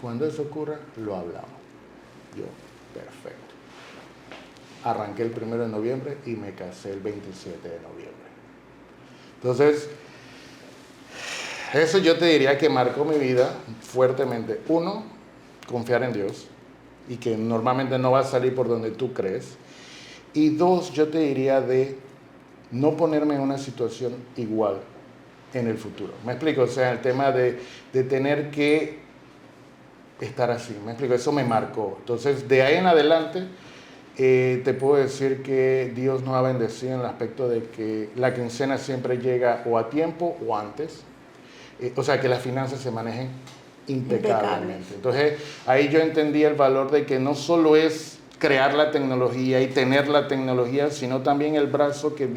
cuando eso ocurra, lo hablamos. Yo, perfecto. Arranqué el 1 de noviembre y me casé el 27 de noviembre. Entonces, eso yo te diría que marcó mi vida fuertemente. Uno, confiar en Dios y que normalmente no va a salir por donde tú crees. Y dos, yo te diría de no ponerme en una situación igual en el futuro. ¿Me explico? O sea, el tema de tener que estar así. ¿Me explico? Eso me marcó. Entonces, de ahí en adelante, te puedo decir que Dios nos ha bendecido en el aspecto de que la quincena siempre llega o a tiempo o antes. O sea, que las finanzas se manejen impecablemente. Entonces, ahí yo entendí el valor de que no solo es crear la tecnología y tener la tecnología, sino también el brazo que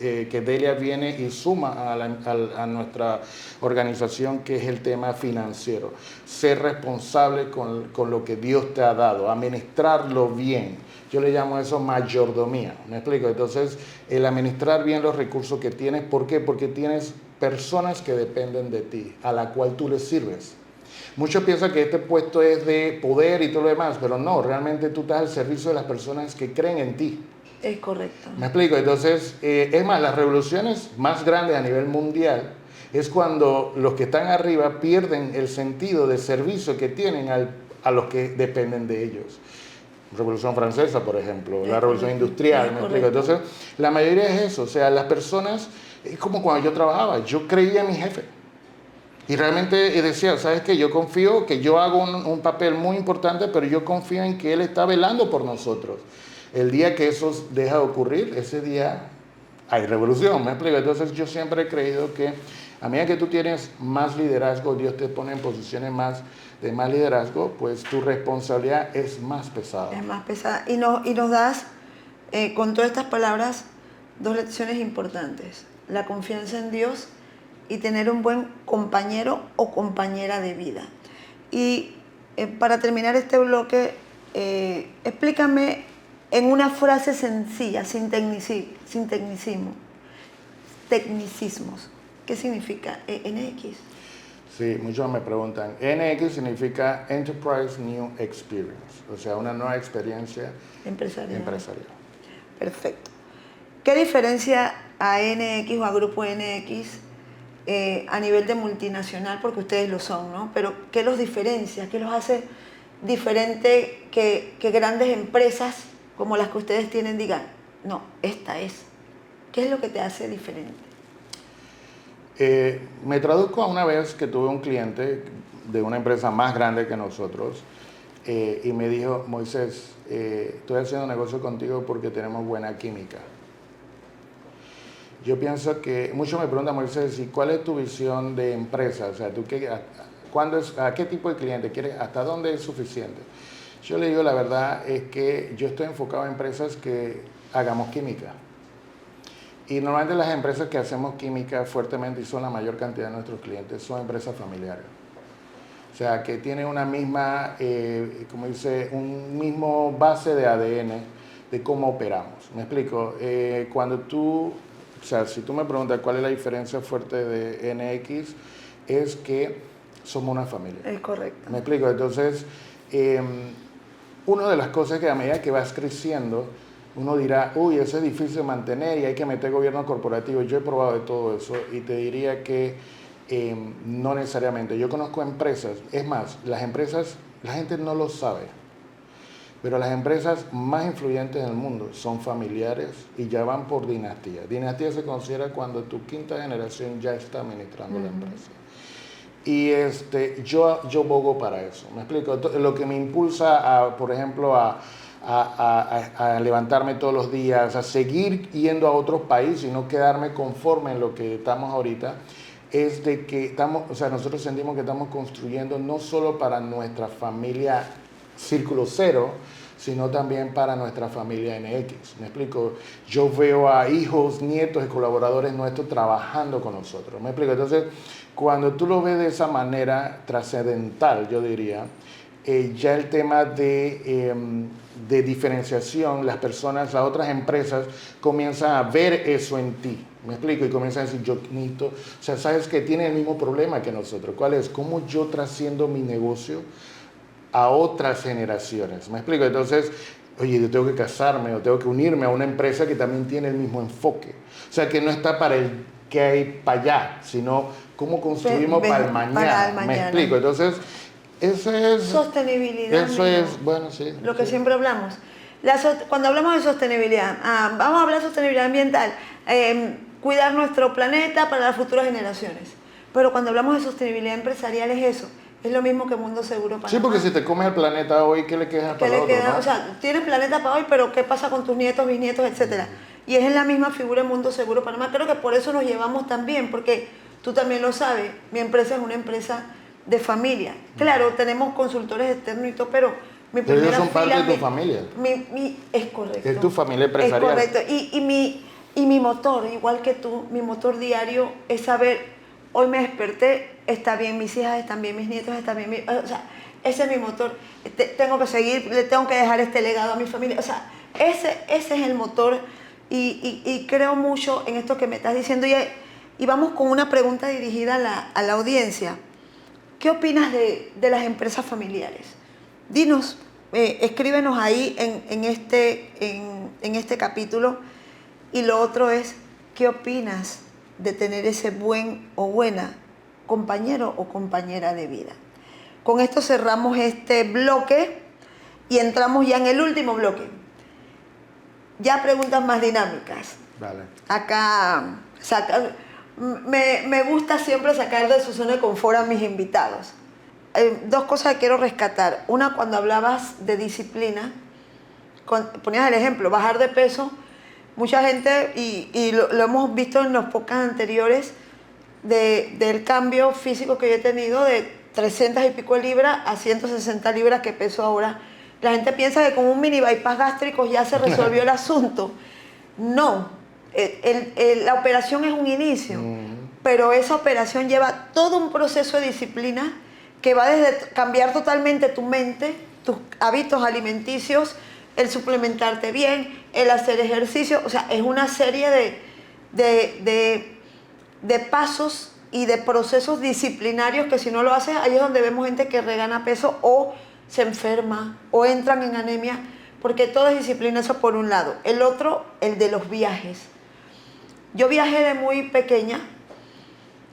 Delia viene y suma a nuestra organización, que es el tema financiero. Ser responsable con lo que Dios te ha dado, administrarlo bien. Yo le llamo eso mayordomía, ¿me explico? Entonces, el administrar bien los recursos que tienes, ¿por qué? Porque tienes personas que dependen de ti, a la cual tú les sirves. Muchos piensan que este puesto es de poder y todo lo demás, pero no, realmente tú estás al servicio de las personas que creen en ti. Es correcto. ¿Me explico? Entonces, es más, las revoluciones más grandes a nivel mundial es cuando los que están arriba pierden el sentido de servicio que tienen a los que dependen de ellos. Revolución Francesa, por ejemplo, la Revolución Industrial, ¿me explico? Entonces, la mayoría es eso, o sea, las personas, es como cuando yo trabajaba, yo creía en mi jefe. Y realmente decía, ¿sabes qué? Yo confío que yo hago un papel muy importante, pero yo confío en que él está velando por nosotros. El día que eso deja de ocurrir, ese día hay revolución, ¿me explico? Entonces, yo siempre he creído que a medida que tú tienes más liderazgo, Dios te pone en posiciones de más liderazgo, pues tu responsabilidad es más pesada. Es más pesada. Y nos das, con todas estas palabras, dos lecciones importantes. La confianza en Dios y tener un buen compañero o compañera de vida. Y para terminar este bloque, explícame en una frase sencilla, sin tecnicismos. ¿Qué significa NX? Sí, muchos me preguntan. NX significa Enterprise New Experience, o sea, una nueva experiencia empresarial. Perfecto. ¿Qué diferencia a NX o a Grupo NX a nivel de multinacional? Porque ustedes lo son, ¿no? Pero ¿qué los diferencia? ¿Qué los hace diferente que grandes empresas como las que ustedes tienen digan, no, esta es? ¿Qué es lo que te hace diferente? Me traduzco a una vez que tuve un cliente de una empresa más grande que nosotros y me dijo, Moisés, estoy haciendo negocio contigo porque tenemos buena química. Yo pienso que, muchos me preguntan, Moisés, ¿y cuál es tu visión de empresa? O sea, ¿a qué tipo de cliente quieres? ¿Hasta dónde es suficiente? Yo le digo la verdad, es que yo estoy enfocado en empresas que hagamos química. Y normalmente las empresas que hacemos química fuertemente y son la mayor cantidad de nuestros clientes son empresas familiares. O sea, que tienen una misma, como dice, un mismo base de ADN de cómo operamos. ¿Me explico? Cuando tú, o sea, si tú me preguntas cuál es la diferencia fuerte de NX, es que somos una familia. Es correcto. ¿Me explico? Entonces, una de las cosas que a medida que vas creciendo, uno dirá, uy, eso es difícil de mantener y hay que meter gobierno corporativo. Yo he probado de todo eso y te diría que no necesariamente. Yo conozco empresas, es más, las empresas, la gente no lo sabe, pero las empresas más influyentes del mundo son familiares y ya van por dinastía. Dinastía se considera cuando tu quinta generación ya está administrando la empresa. Y yo bogo para eso, ¿me explico? Lo que me impulsa, por ejemplo, a levantarme todos los días, a seguir yendo a otros países y no quedarme conforme en lo que estamos ahorita, es de que nosotros sentimos que estamos construyendo no solo para nuestra familia Círculo Cero, sino también para nuestra familia NX. ¿Me explico? Yo veo a hijos, nietos y colaboradores nuestros trabajando con nosotros. ¿Me explico? Entonces, cuando tú lo ves de esa manera trascendental, yo diría, ya el tema de diferenciación, las otras empresas comienzan a ver eso en ti. ¿Me explico? Y comienzan a decir, yo necesito, o sea, sabes que tiene el mismo problema que nosotros. ¿Cuál es? ¿Cómo yo trasciendo mi negocio a otras generaciones? ¿Me explico? Entonces, oye, yo tengo que casarme o tengo que unirme a una empresa que también tiene el mismo enfoque. O sea, que no está para el que hay para allá, sino cómo construimos para el mañana. ¿Me explico? Entonces, eso es... Sostenibilidad. Eso es, bueno, sí. Lo que siempre hablamos. Cuando hablamos de sostenibilidad, vamos a hablar de sostenibilidad ambiental, cuidar nuestro planeta para las futuras generaciones. Pero cuando hablamos de sostenibilidad empresarial es eso. Es lo mismo que Mundo Seguro Panamá. Sí, porque si te comes el planeta hoy, ¿qué le queda para el otro, ¿no? O sea, tienes planeta para hoy, pero ¿qué pasa con tus nietos, bisnietos, etcétera? Y es en la misma figura en Mundo Seguro Panamá. Creo que por eso nos llevamos tan bien, porque tú también lo sabes, mi empresa es una empresa de familia. Claro, tenemos consultores externos y todo, pero mi primera ellos son fila, parte de tu familia. Es correcto. Es tu familia empresarial. Es correcto. Y mi motor, igual que tú, mi motor diario es saber... Hoy me desperté, está bien, mis hijas están bien, mis nietos están bien, o sea, ese es mi motor. Tengo que seguir, le tengo que dejar este legado a mi familia. O sea, ese es el motor y creo mucho en esto que me estás diciendo. Y vamos con una pregunta dirigida a la audiencia. ¿Qué opinas de las empresas familiares? Dinos, escríbenos ahí en este capítulo. Y lo otro es, ¿qué opinas de tener ese buen o buena compañero o compañera de vida? Con esto cerramos este bloque y entramos ya en el último bloque. Ya preguntas más dinámicas. Vale. Acá me gusta siempre sacar de su zona de confort a mis invitados. Dos cosas que quiero rescatar. Una, cuando hablabas de disciplina, ponías el ejemplo, bajar de peso. Mucha gente, y lo hemos visto en los podcasts anteriores, del cambio físico que yo he tenido de 300 y pico libras a 160 libras que peso ahora. La gente piensa que con un mini bypass gástrico ya se resolvió el asunto. No, la operación es un inicio, pero esa operación lleva todo un proceso de disciplina que va desde cambiar totalmente tu mente, tus hábitos alimenticios, el suplementarte bien, el hacer ejercicio. O sea, es una serie de pasos y de procesos disciplinarios que si no lo haces, ahí es donde vemos gente que regana peso o se enferma o entran en anemia, porque todo es disciplina, eso por un lado. El otro, el de los viajes. Yo viajé de muy pequeña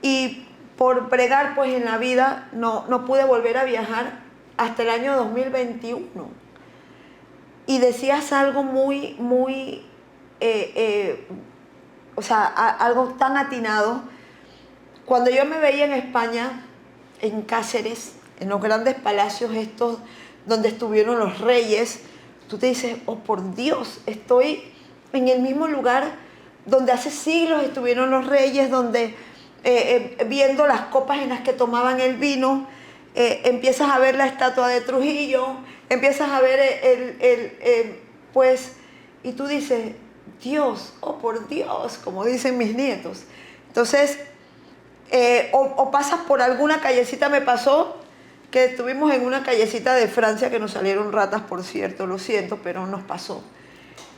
y por bregar pues en la vida no pude volver a viajar hasta el año 2021. Y decías algo muy, o sea, algo tan atinado. Cuando yo me veía en España, en Cáceres, en los grandes palacios estos donde estuvieron los reyes, tú te dices, oh por Dios, estoy en el mismo lugar donde hace siglos estuvieron los reyes, donde viendo las copas en las que tomaban el vino, empiezas a ver la estatua de Trujillo, empiezas a ver pues, y tú dices, Dios, oh por Dios, como dicen mis nietos. Entonces, o pasas por alguna callecita, me pasó que estuvimos en una callecita de Francia que nos salieron ratas, por cierto, lo siento, pero nos pasó.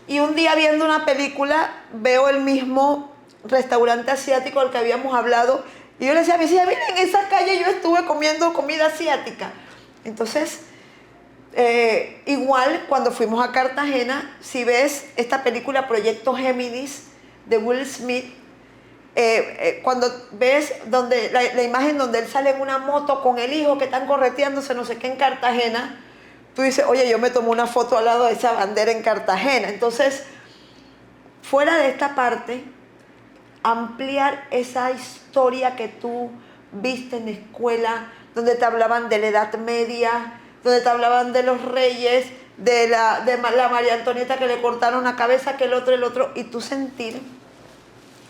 Y un día viendo una película, veo el mismo restaurante asiático al que habíamos hablado, y yo le decía a mis hijas, miren, en esa calle yo estuve comiendo comida asiática. Entonces, igual cuando fuimos a Cartagena, si ves esta película Proyecto Géminis de Will Smith, cuando ves donde la imagen donde él sale en una moto con el hijo que están correteándose no sé qué en Cartagena, tú dices, oye, yo me tomo una foto al lado de esa bandera en Cartagena. Entonces, fuera de esta parte, ampliar esa historia que tú viste en la escuela, donde te hablaban de la Edad Media, donde te hablaban de los reyes, de la María Antonieta que le cortaron la cabeza, que el otro, y tú sentir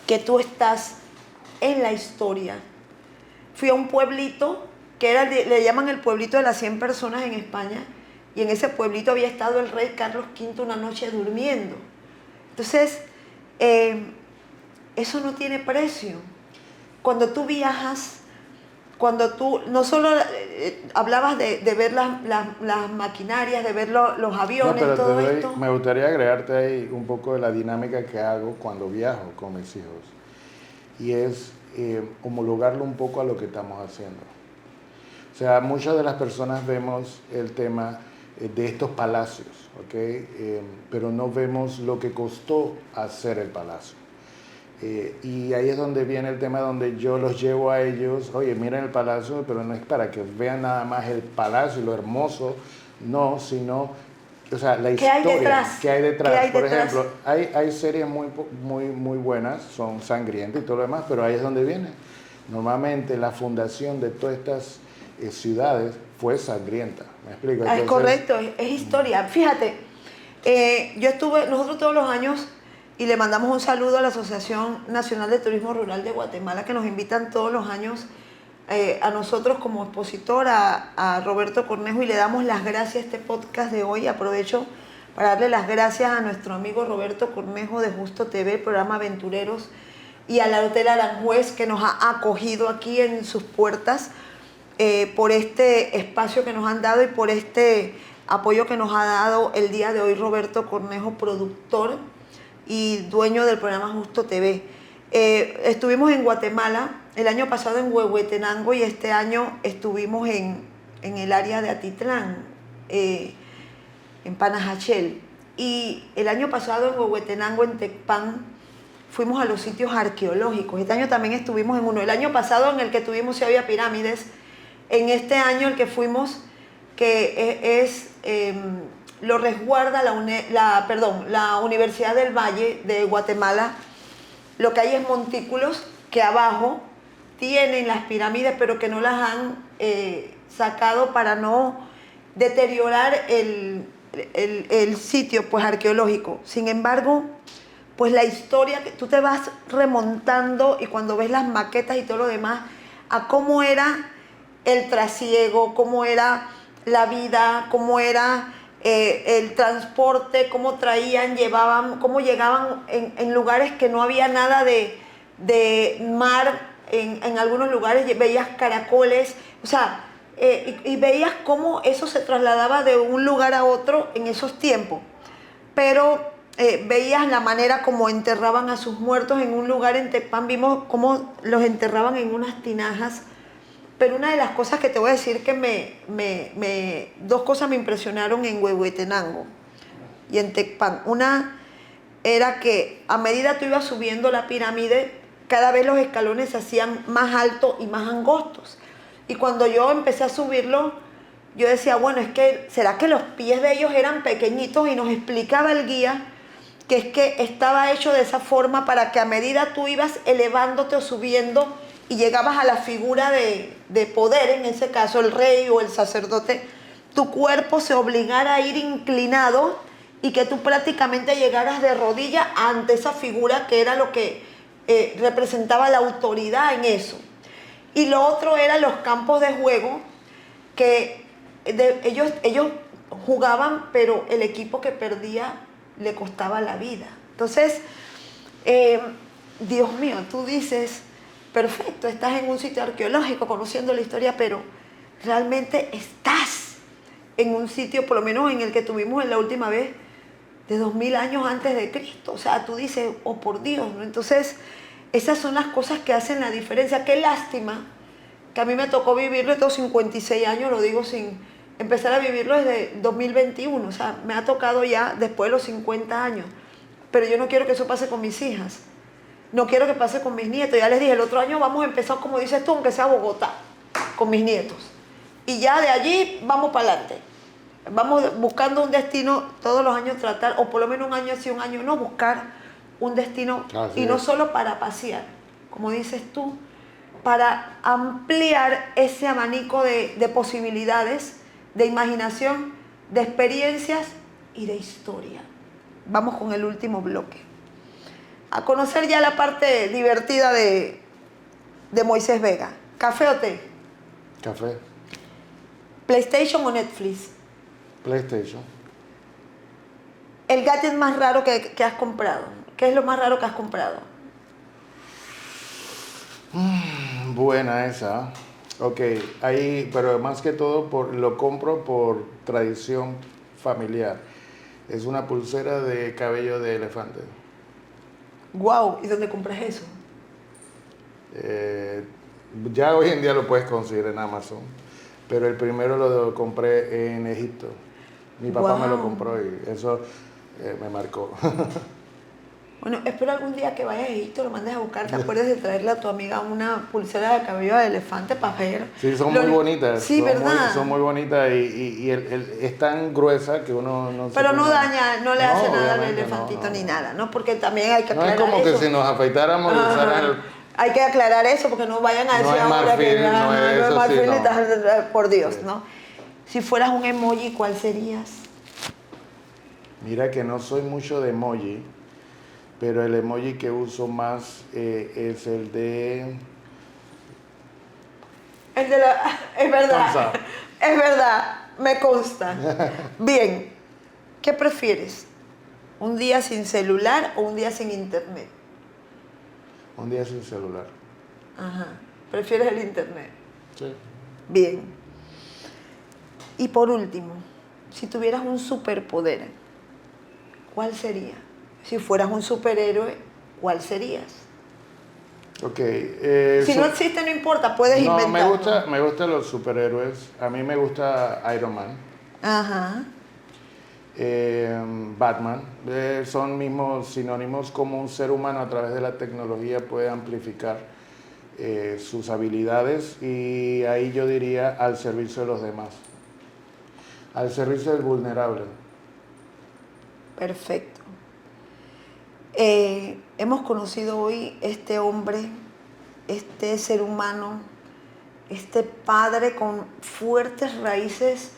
que tú estás en la historia. Fui a un pueblito que le llaman el pueblito de las 100 personas en España, y en ese pueblito había estado el rey Carlos V una noche durmiendo. Entonces, eso no tiene precio. Cuando tú viajas, cuando tú no solo hablabas de ver las maquinarias, de ver los aviones, no, todo esto. Me gustaría agregarte ahí un poco de la dinámica que hago cuando viajo con mis hijos. Y es homologarlo un poco a lo que estamos haciendo. O sea, muchas de las personas vemos el tema de estos palacios, ¿ok? Pero no vemos lo que costó hacer el palacio. Y ahí es donde viene el tema donde yo los llevo a ellos, oye, miren el palacio, pero no es para que vean nada más el palacio y lo hermoso, no, sino, o sea, la historia que hay detrás. Por ejemplo, hay series muy buenas, son sangrientas y todo lo demás, pero ahí es donde viene. Normalmente la fundación de todas estas ciudades fue sangrienta, ¿me explico? Entonces, es correcto, es historia. Fíjate, nosotros todos los años, y le mandamos un saludo a la Asociación Nacional de Turismo Rural de Guatemala, que nos invitan todos los años a nosotros como expositor, a Roberto Cornejo, y le damos las gracias a este podcast de hoy. Aprovecho para darle las gracias a nuestro amigo Roberto Cornejo de Justo TV, programa Aventureros, y a la Hotel Aranjuez, que nos ha acogido aquí en sus puertas, por este espacio que nos han dado y por este apoyo que nos ha dado el día de hoy Roberto Cornejo, productor y dueño del programa Justo TV. Estuvimos en Guatemala el año pasado en Huehuetenango, y este año estuvimos en el área de Atitlán, en Panajachel. Y el año pasado en Huehuetenango, en Tecpan, fuimos a los sitios arqueológicos. Este año también estuvimos en uno. El año pasado en el que tuvimos sí había pirámides. En este año el que fuimos, que lo resguarda la Universidad del Valle de Guatemala, lo que hay es montículos que abajo tienen las pirámides, pero que no las han sacado para no deteriorar el sitio pues arqueológico. Sin embargo, pues la historia, que tú te vas remontando, y cuando ves las maquetas y todo lo demás, a cómo era el trasiego, cómo era la vida, cómo era el transporte, cómo traían, llevaban, cómo llegaban en lugares que no había nada de mar, en algunos lugares veías caracoles, o sea, y veías cómo eso se trasladaba de un lugar a otro en esos tiempos. Pero veías la manera como enterraban a sus muertos en un lugar en Tecpan, vimos cómo los enterraban en unas tinajas. Pero una de las cosas que te voy a decir que dos cosas me impresionaron en Huehuetenango y en Tecpan. Una era que a medida que tú ibas subiendo la pirámide, cada vez los escalones se hacían más altos y más angostos. Y cuando yo empecé a subirlo, yo decía, bueno, ¿será que los pies de ellos eran pequeñitos? Y nos explicaba el guía que es que estaba hecho de esa forma para que a medida tú ibas elevándote o subiendo y llegabas a la figura de poder, en ese caso el rey o el sacerdote, tu cuerpo se obligara a ir inclinado y que tú prácticamente llegaras de rodillas ante esa figura que era lo que representaba la autoridad en eso. Y lo otro eran los campos de juego, que ellos jugaban, pero el equipo que perdía le costaba la vida. Entonces, Dios mío, tú dices, perfecto, estás en un sitio arqueológico conociendo la historia, pero realmente estás en un sitio, por lo menos en el que tuvimos en la última vez, de 2000 años antes de Cristo. O sea, tú dices, oh por Dios, ¿no? Entonces, esas son las cosas que hacen la diferencia. Qué lástima que a mí me tocó vivirlo estos 56 años, lo digo sin empezar a vivirlo desde 2021. O sea, me ha tocado ya después de los 50 años. Pero yo no quiero que eso pase con mis hijas. No quiero que pase con mis nietos. Ya les dije, el otro año vamos a empezar, como dices tú, aunque sea Bogotá, con mis nietos. Y ya de allí vamos para adelante. Vamos buscando un destino todos los años, tratar, o por lo menos un año sí, un año no, buscar un destino. Así Y no es. solo para pasear, como dices tú, para ampliar ese abanico de posibilidades, de imaginación, de experiencias y de historia. Vamos con el último bloque. A conocer ya la parte divertida de Moisés Vega. ¿Café o té? Café, ¿PlayStation o Netflix? PlayStation. El gadget más raro que has comprado. ¿Qué es lo más raro que has comprado? Buena esa. Ok, ahí, pero más que todo lo compro por tradición familiar. Es una pulsera de cabello de elefante. Wow, ¿y dónde compras eso? Eh, ya hoy en día lo puedes conseguir en Amazon, pero el primero lo compré en Egipto. Mi papá me lo Wow. compró y eso me marcó. Bueno, espero algún día que vayas a Egipto, lo mandes a buscar, te acuerdes de traerle a tu amiga una pulsera de cabello de elefante para ver. Sí, son muy bonitas. Sí, ¿verdad? Son muy bonitas y es tan gruesa que uno no se Pero no pone- daña, no le hace nada al obviamente, elefantito ni no. nada, ¿no? Porque también hay que No es aclarar como que eso. si nos afeitáramos y Ajá. usaran Hay que aclarar eso porque no vayan a No decir es ahora que marfil, no es no es eso, marfil sí, ni no. tal, por Dios, Sí. ¿no? Si fueras un emoji, ¿cuál serías? Mira que no soy mucho de emoji, pero el emoji que uso más es el de El de la... Es verdad, Thumbs up. es verdad, me consta. Bien, ¿qué prefieres? ¿Un día sin celular o un día sin internet? Un día sin celular. Ajá, prefieres el internet. Sí. Bien. Y por último, si tuvieras un superpoder, ¿cuál sería? Si fueras un superhéroe, ¿cuál serías? Ok. Si no existe, no importa, puedes no, inventarlo. me gustan los superhéroes. A mí me gusta Iron Man, Ajá, Batman. Son mismos sinónimos como un ser humano a través de la tecnología puede amplificar sus habilidades y ahí yo diría al servicio de los demás, al servicio del vulnerable. perfecto. Hemos conocido hoy este hombre, este ser humano, este padre con fuertes raíces,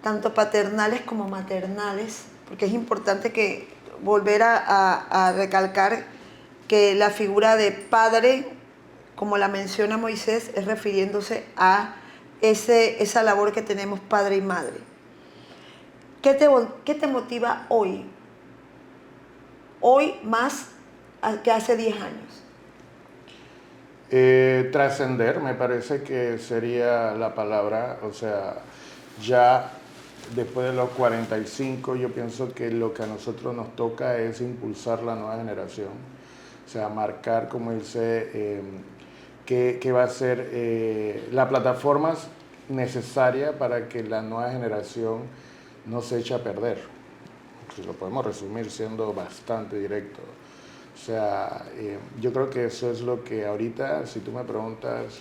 tanto paternales como maternales, porque es importante que volver a recalcar que la figura de padre, como la menciona Moisés, es refiriéndose a esa labor que tenemos padre y madre. ¿Qué te motiva hoy? Hoy más que hace 10 años. Trascender, me parece que sería la palabra, o sea, ya después de los 45 yo pienso que lo que a nosotros nos toca es impulsar la nueva generación, o sea, marcar, como dice, qué va a ser la plataforma necesaria para que la nueva generación no se eche a perder. Si lo podemos resumir siendo bastante directo. O sea, yo creo que eso es lo que ahorita, si tú me preguntas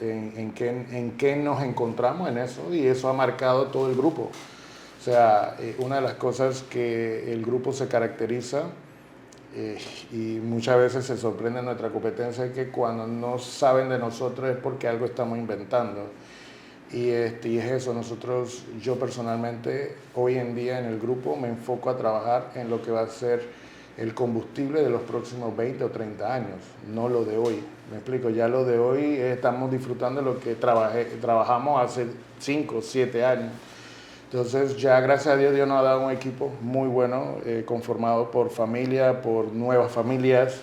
en qué nos encontramos en eso, y eso ha marcado todo el grupo. O sea, una de las cosas que el grupo se caracteriza, y muchas veces se sorprende nuestra competencia, es que cuando no saben de nosotros es porque algo estamos inventando. Y es eso, yo personalmente, hoy en día en el grupo me enfoco a trabajar en lo que va a ser el combustible de los próximos 20 o 30 años, no lo de hoy. Me explico, ya lo de hoy estamos disfrutando de lo que trabajamos hace 5 o 7 años. Entonces ya gracias a Dios, Dios nos ha dado un equipo muy bueno, conformado por familia, por nuevas familias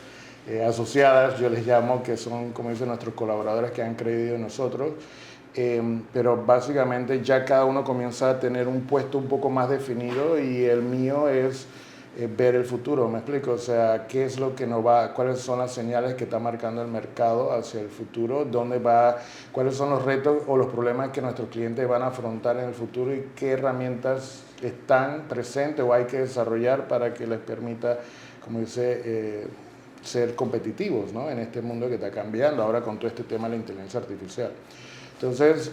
asociadas, yo les llamo, que son, como dicen, nuestros colaboradores que han creído en nosotros. Pero básicamente ya cada uno comienza a tener un puesto un poco más definido y el mío es ver el futuro, ¿me explico? O sea, qué es lo que nos va, cuáles son las señales que está marcando el mercado hacia el futuro, dónde va, cuáles son los retos o los problemas que nuestros clientes van a afrontar en el futuro y qué herramientas están presentes o hay que desarrollar para que les permita, como dice, ser competitivos, ¿no? En este mundo que está cambiando ahora con todo este tema de la inteligencia artificial. Entonces,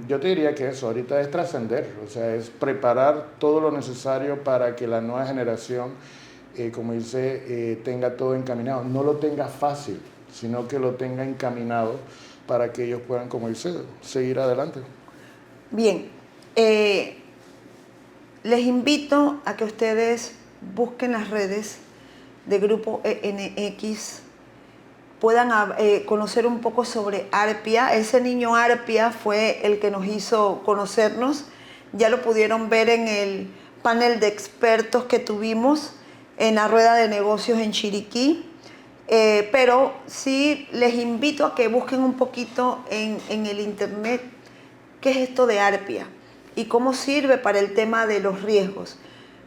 yo te diría que eso ahorita es trascender, o sea, es preparar todo lo necesario para que la nueva generación, como dice, tenga todo encaminado. No lo tenga fácil, sino que lo tenga encaminado para que ellos puedan, como dice, seguir adelante. Bien, les invito a que ustedes busquen las redes de Grupo ENX, puedan conocer un poco sobre Arpia. Ese niño Arpia fue el que nos hizo conocernos. Ya lo pudieron ver en el panel de expertos que tuvimos en la rueda de negocios en Chiriquí. Pero sí les invito a que busquen un poquito en el internet qué es esto de Arpia y cómo sirve para el tema de los riesgos.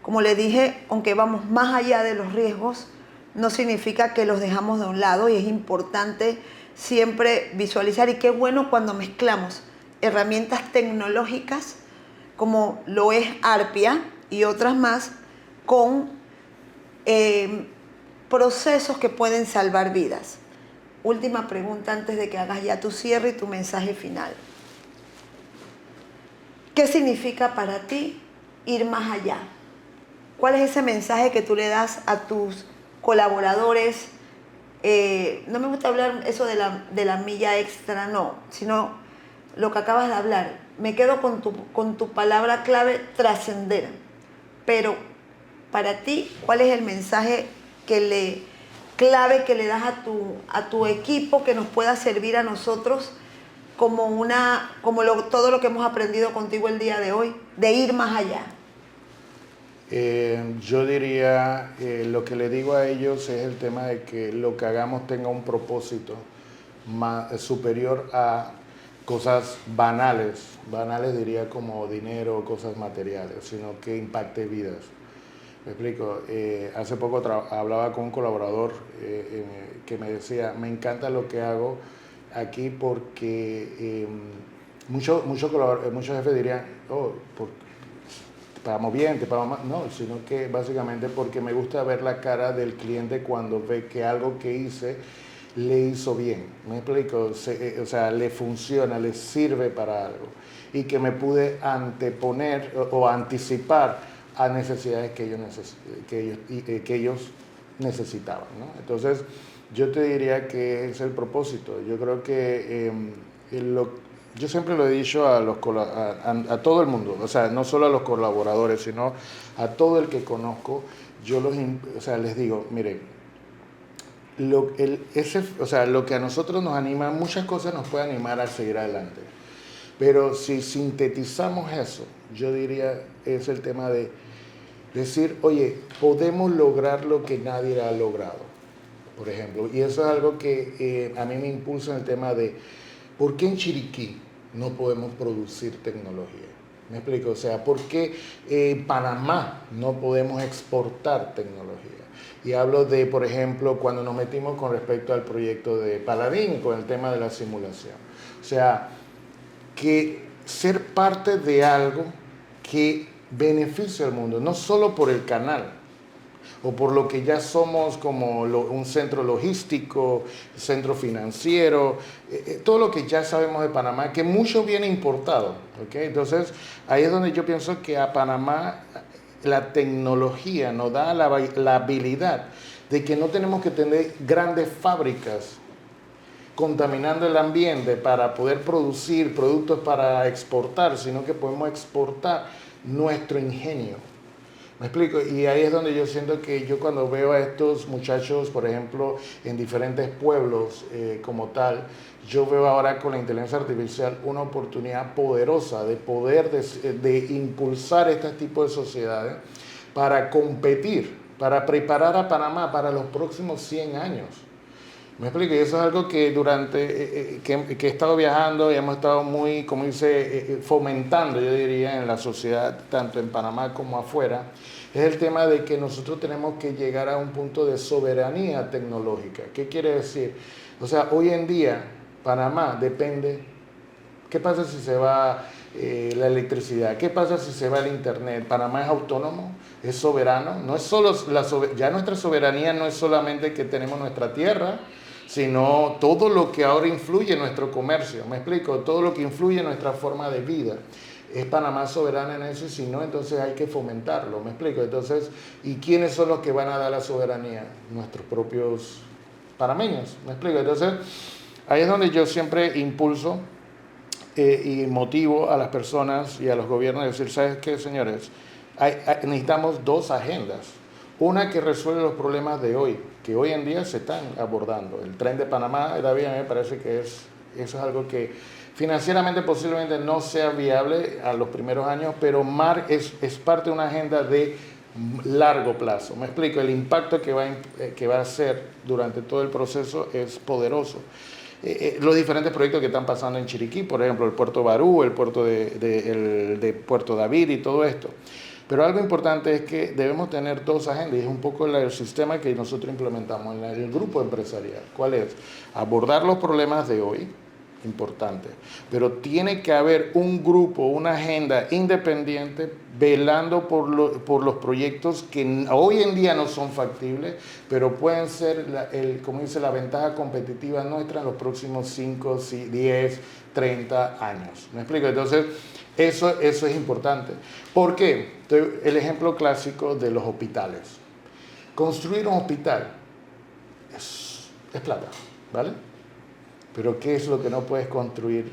Como les dije, aunque vamos más allá de los riesgos, no significa que los dejamos de un lado y es importante siempre visualizar. Y qué bueno cuando mezclamos herramientas tecnológicas como lo es Arpia y otras más con procesos que pueden salvar vidas. Última pregunta antes de que hagas ya tu cierre y tu mensaje final. ¿Qué significa para ti ir más allá? ¿Cuál es ese mensaje que tú le das a tus colaboradores? No me gusta hablar eso de la milla extra, no, sino lo que acabas de hablar. Me quedo con tu palabra clave, trascender. Pero para ti, ¿cuál es el mensaje clave que le das a tu equipo que nos pueda servir a nosotros como todo lo que hemos aprendido contigo el día de hoy, de ir más allá? Yo diría, lo que le digo a ellos es el tema de que lo que hagamos tenga un propósito más superior a cosas banales diría como dinero, cosas materiales, sino que impacte vidas. Me explico, hace poco hablaba con un colaborador que me decía, me encanta lo que hago aquí porque muchos jefes dirían, oh, te pagamos bien, te pagamos más. No, sino que básicamente porque me gusta ver la cara del cliente cuando ve que algo que hice le hizo bien. ¿Me explico? O sea, le funciona, le sirve para algo. Y que me pude anteponer o anticipar a necesidades que ellos necesitaban, ¿no? Entonces, yo te diría que es el propósito. Yo creo que yo siempre lo he dicho a todo el mundo, o sea, no solo a los colaboradores, sino a todo el que conozco. Les digo, miren, lo que a nosotros nos anima, muchas cosas nos pueden animar a seguir adelante. Pero si sintetizamos eso, yo diría, es el tema de decir, oye, podemos lograr lo que nadie ha logrado, por ejemplo. Y eso es algo que a mí me impulsa en el tema de, ¿por qué en Chiriquí no podemos producir tecnología? ¿Me explico? O sea, ¿por qué en Panamá no podemos exportar tecnología? Y hablo de, por ejemplo, cuando nos metimos con respecto al proyecto de Paladín, con el tema de la simulación. O sea, que ser parte de algo que beneficia al mundo, no solo por el canal, o por lo que ya somos como un centro logístico, centro financiero, todo lo que ya sabemos de Panamá, que mucho viene importado, ¿okay? Entonces, ahí es donde yo pienso que a Panamá la tecnología nos da la habilidad de que no tenemos que tener grandes fábricas contaminando el ambiente para poder producir productos para exportar, sino que podemos exportar nuestro ingenio. ¿Me explico? Y ahí es donde yo siento que yo cuando veo a estos muchachos, por ejemplo, en diferentes pueblos como tal, yo veo ahora con la inteligencia artificial una oportunidad poderosa de poder de impulsar este tipo de sociedades para competir, para preparar a Panamá para los próximos 100 años. Me explico, y eso es algo que durante que he estado viajando y hemos estado muy, como dice, fomentando, yo diría, en la sociedad, tanto en Panamá como afuera, es el tema de que nosotros tenemos que llegar a un punto de soberanía tecnológica. ¿Qué quiere decir? O sea, hoy en día Panamá depende. ¿Qué pasa si se va la electricidad? ¿Qué pasa si se va el internet? Panamá es autónomo, es soberano. No es solo ya nuestra soberanía no es solamente que tenemos nuestra tierra, sino todo lo que ahora influye en nuestro comercio. ¿Me explico? Todo lo que influye en nuestra forma de vida. ¿Es Panamá soberana en eso? Y si no, entonces hay que fomentarlo. ¿Me explico? Entonces, ¿y quiénes son los que van a dar la soberanía? Nuestros propios panameños. ¿Me explico? Entonces, ahí es donde yo siempre impulso y motivo a las personas y a los gobiernos a decir, ¿sabes qué, señores? Necesitamos dos agendas. Una que resuelve los problemas de hoy, que hoy en día se están abordando. El tren de Panamá, David, a mí me parece que eso es algo que financieramente posiblemente no sea viable a los primeros años, pero es parte de una agenda de largo plazo. Me explico, el impacto que va a hacer durante todo el proceso es poderoso. Los diferentes proyectos que están pasando en Chiriquí, por ejemplo, el Puerto Barú, el puerto de Puerto David y todo esto. Pero algo importante es que debemos tener dos agendas, y es un poco el sistema que nosotros implementamos en el grupo empresarial. ¿Cuál es? Abordar los problemas de hoy, importante, pero tiene que haber un grupo, una agenda independiente velando por los proyectos que hoy en día no son factibles, pero pueden ser, como dice, la ventaja competitiva nuestra en los próximos 5, 10, 30 años. ¿Me explico? Entonces, eso es importante. ¿Por qué? El ejemplo clásico de los hospitales. Construir un hospital es plata, ¿vale? Pero ¿qué es lo que no puedes construir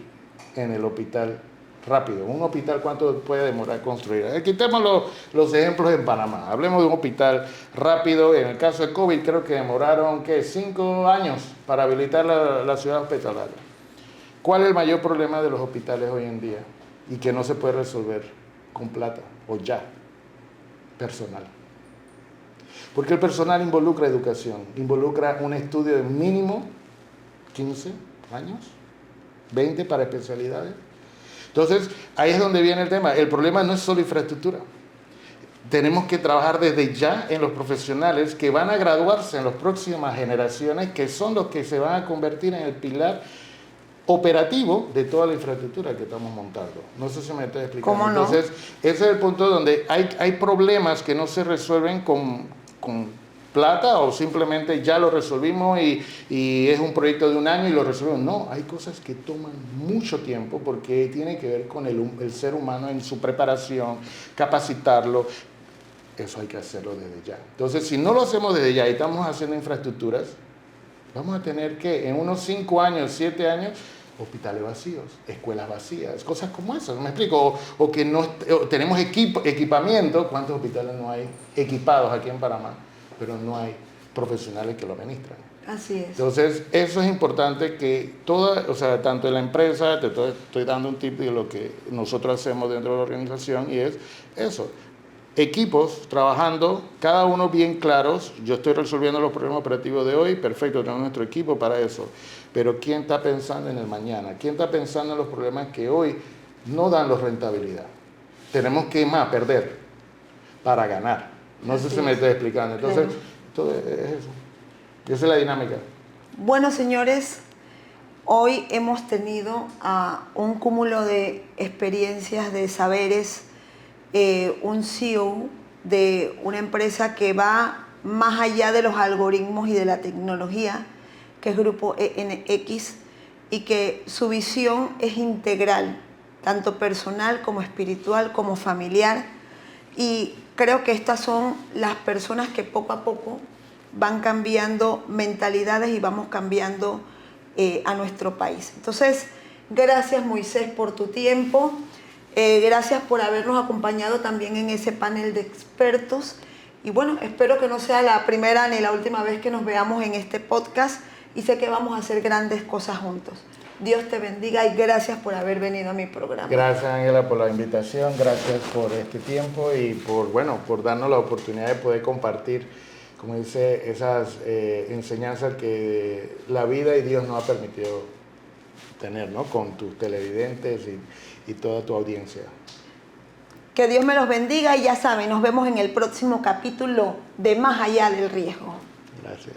en el hospital rápido? Un hospital, ¿cuánto puede demorar construir? Quitemos los ejemplos en Panamá. Hablemos de un hospital rápido. En el caso de COVID creo que demoraron, 5 años para habilitar la ciudad hospitalaria. ¿Cuál es el mayor problema de los hospitales hoy en día? Y que no se puede resolver con plata o ya. Personal. Porque el personal involucra educación, involucra un estudio de mínimo 15 años, 20 para especialidades. Entonces, ahí es donde viene el tema. El problema no es solo infraestructura. Tenemos que trabajar desde ya en los profesionales que van a graduarse en las próximas generaciones, que son los que se van a convertir en el pilar operativo de toda la infraestructura que estamos montando. No sé si me estoy explicando. ¿Cómo no? Entonces, ese es el punto donde hay problemas que no se resuelven con plata o simplemente ya lo resolvimos y es un proyecto de un año y lo resolvemos. No, hay cosas que toman mucho tiempo porque tiene que ver con el ser humano en su preparación, capacitarlo. Eso hay que hacerlo desde ya. Entonces, si no lo hacemos desde ya y estamos haciendo infraestructuras, vamos a tener que en unos 5 años, 7 años, hospitales vacíos, escuelas vacías, cosas como esas, ¿me explico? O que no tenemos equipamiento. ¿Cuántos hospitales no hay equipados aquí en Panamá? Pero no hay profesionales que lo administran. Así es. Entonces, eso es importante que tanto en la empresa, te estoy dando un tip de lo que nosotros hacemos dentro de la organización, y es eso. Equipos trabajando, cada uno bien claros. Yo estoy resolviendo los problemas operativos de hoy, perfecto, tenemos nuestro equipo para eso. Pero ¿quién está pensando en el mañana? ¿Quién está pensando en los problemas que hoy no dan la rentabilidad? Tenemos que perder para ganar. No sé si me estoy explicando. Entonces, claro. Todo es eso. Esa es la dinámica. Bueno, señores, hoy hemos tenido un cúmulo de experiencias, de saberes, un CEO de una empresa que va más allá de los algoritmos y de la tecnología, que es Grupo ENX, y que su visión es integral, tanto personal como espiritual, como familiar. Y creo que estas son las personas que poco a poco van cambiando mentalidades y vamos cambiando a nuestro país. Entonces, gracias, Moisés, por tu tiempo. Gracias por habernos acompañado también en ese panel de expertos. Y bueno, espero que no sea la primera ni la última vez que nos veamos en este podcast y sé que vamos a hacer grandes cosas juntos. Dios te bendiga y gracias por haber venido a mi programa. Gracias, Ángela, por la invitación, gracias por este tiempo y por darnos la oportunidad de poder compartir, como dice, esas enseñanzas que la vida y Dios nos ha permitido tener, ¿no? Con tus televidentes y toda tu audiencia. Que Dios me los bendiga y ya saben, nos vemos en el próximo capítulo de Más Allá del Riesgo. Gracias.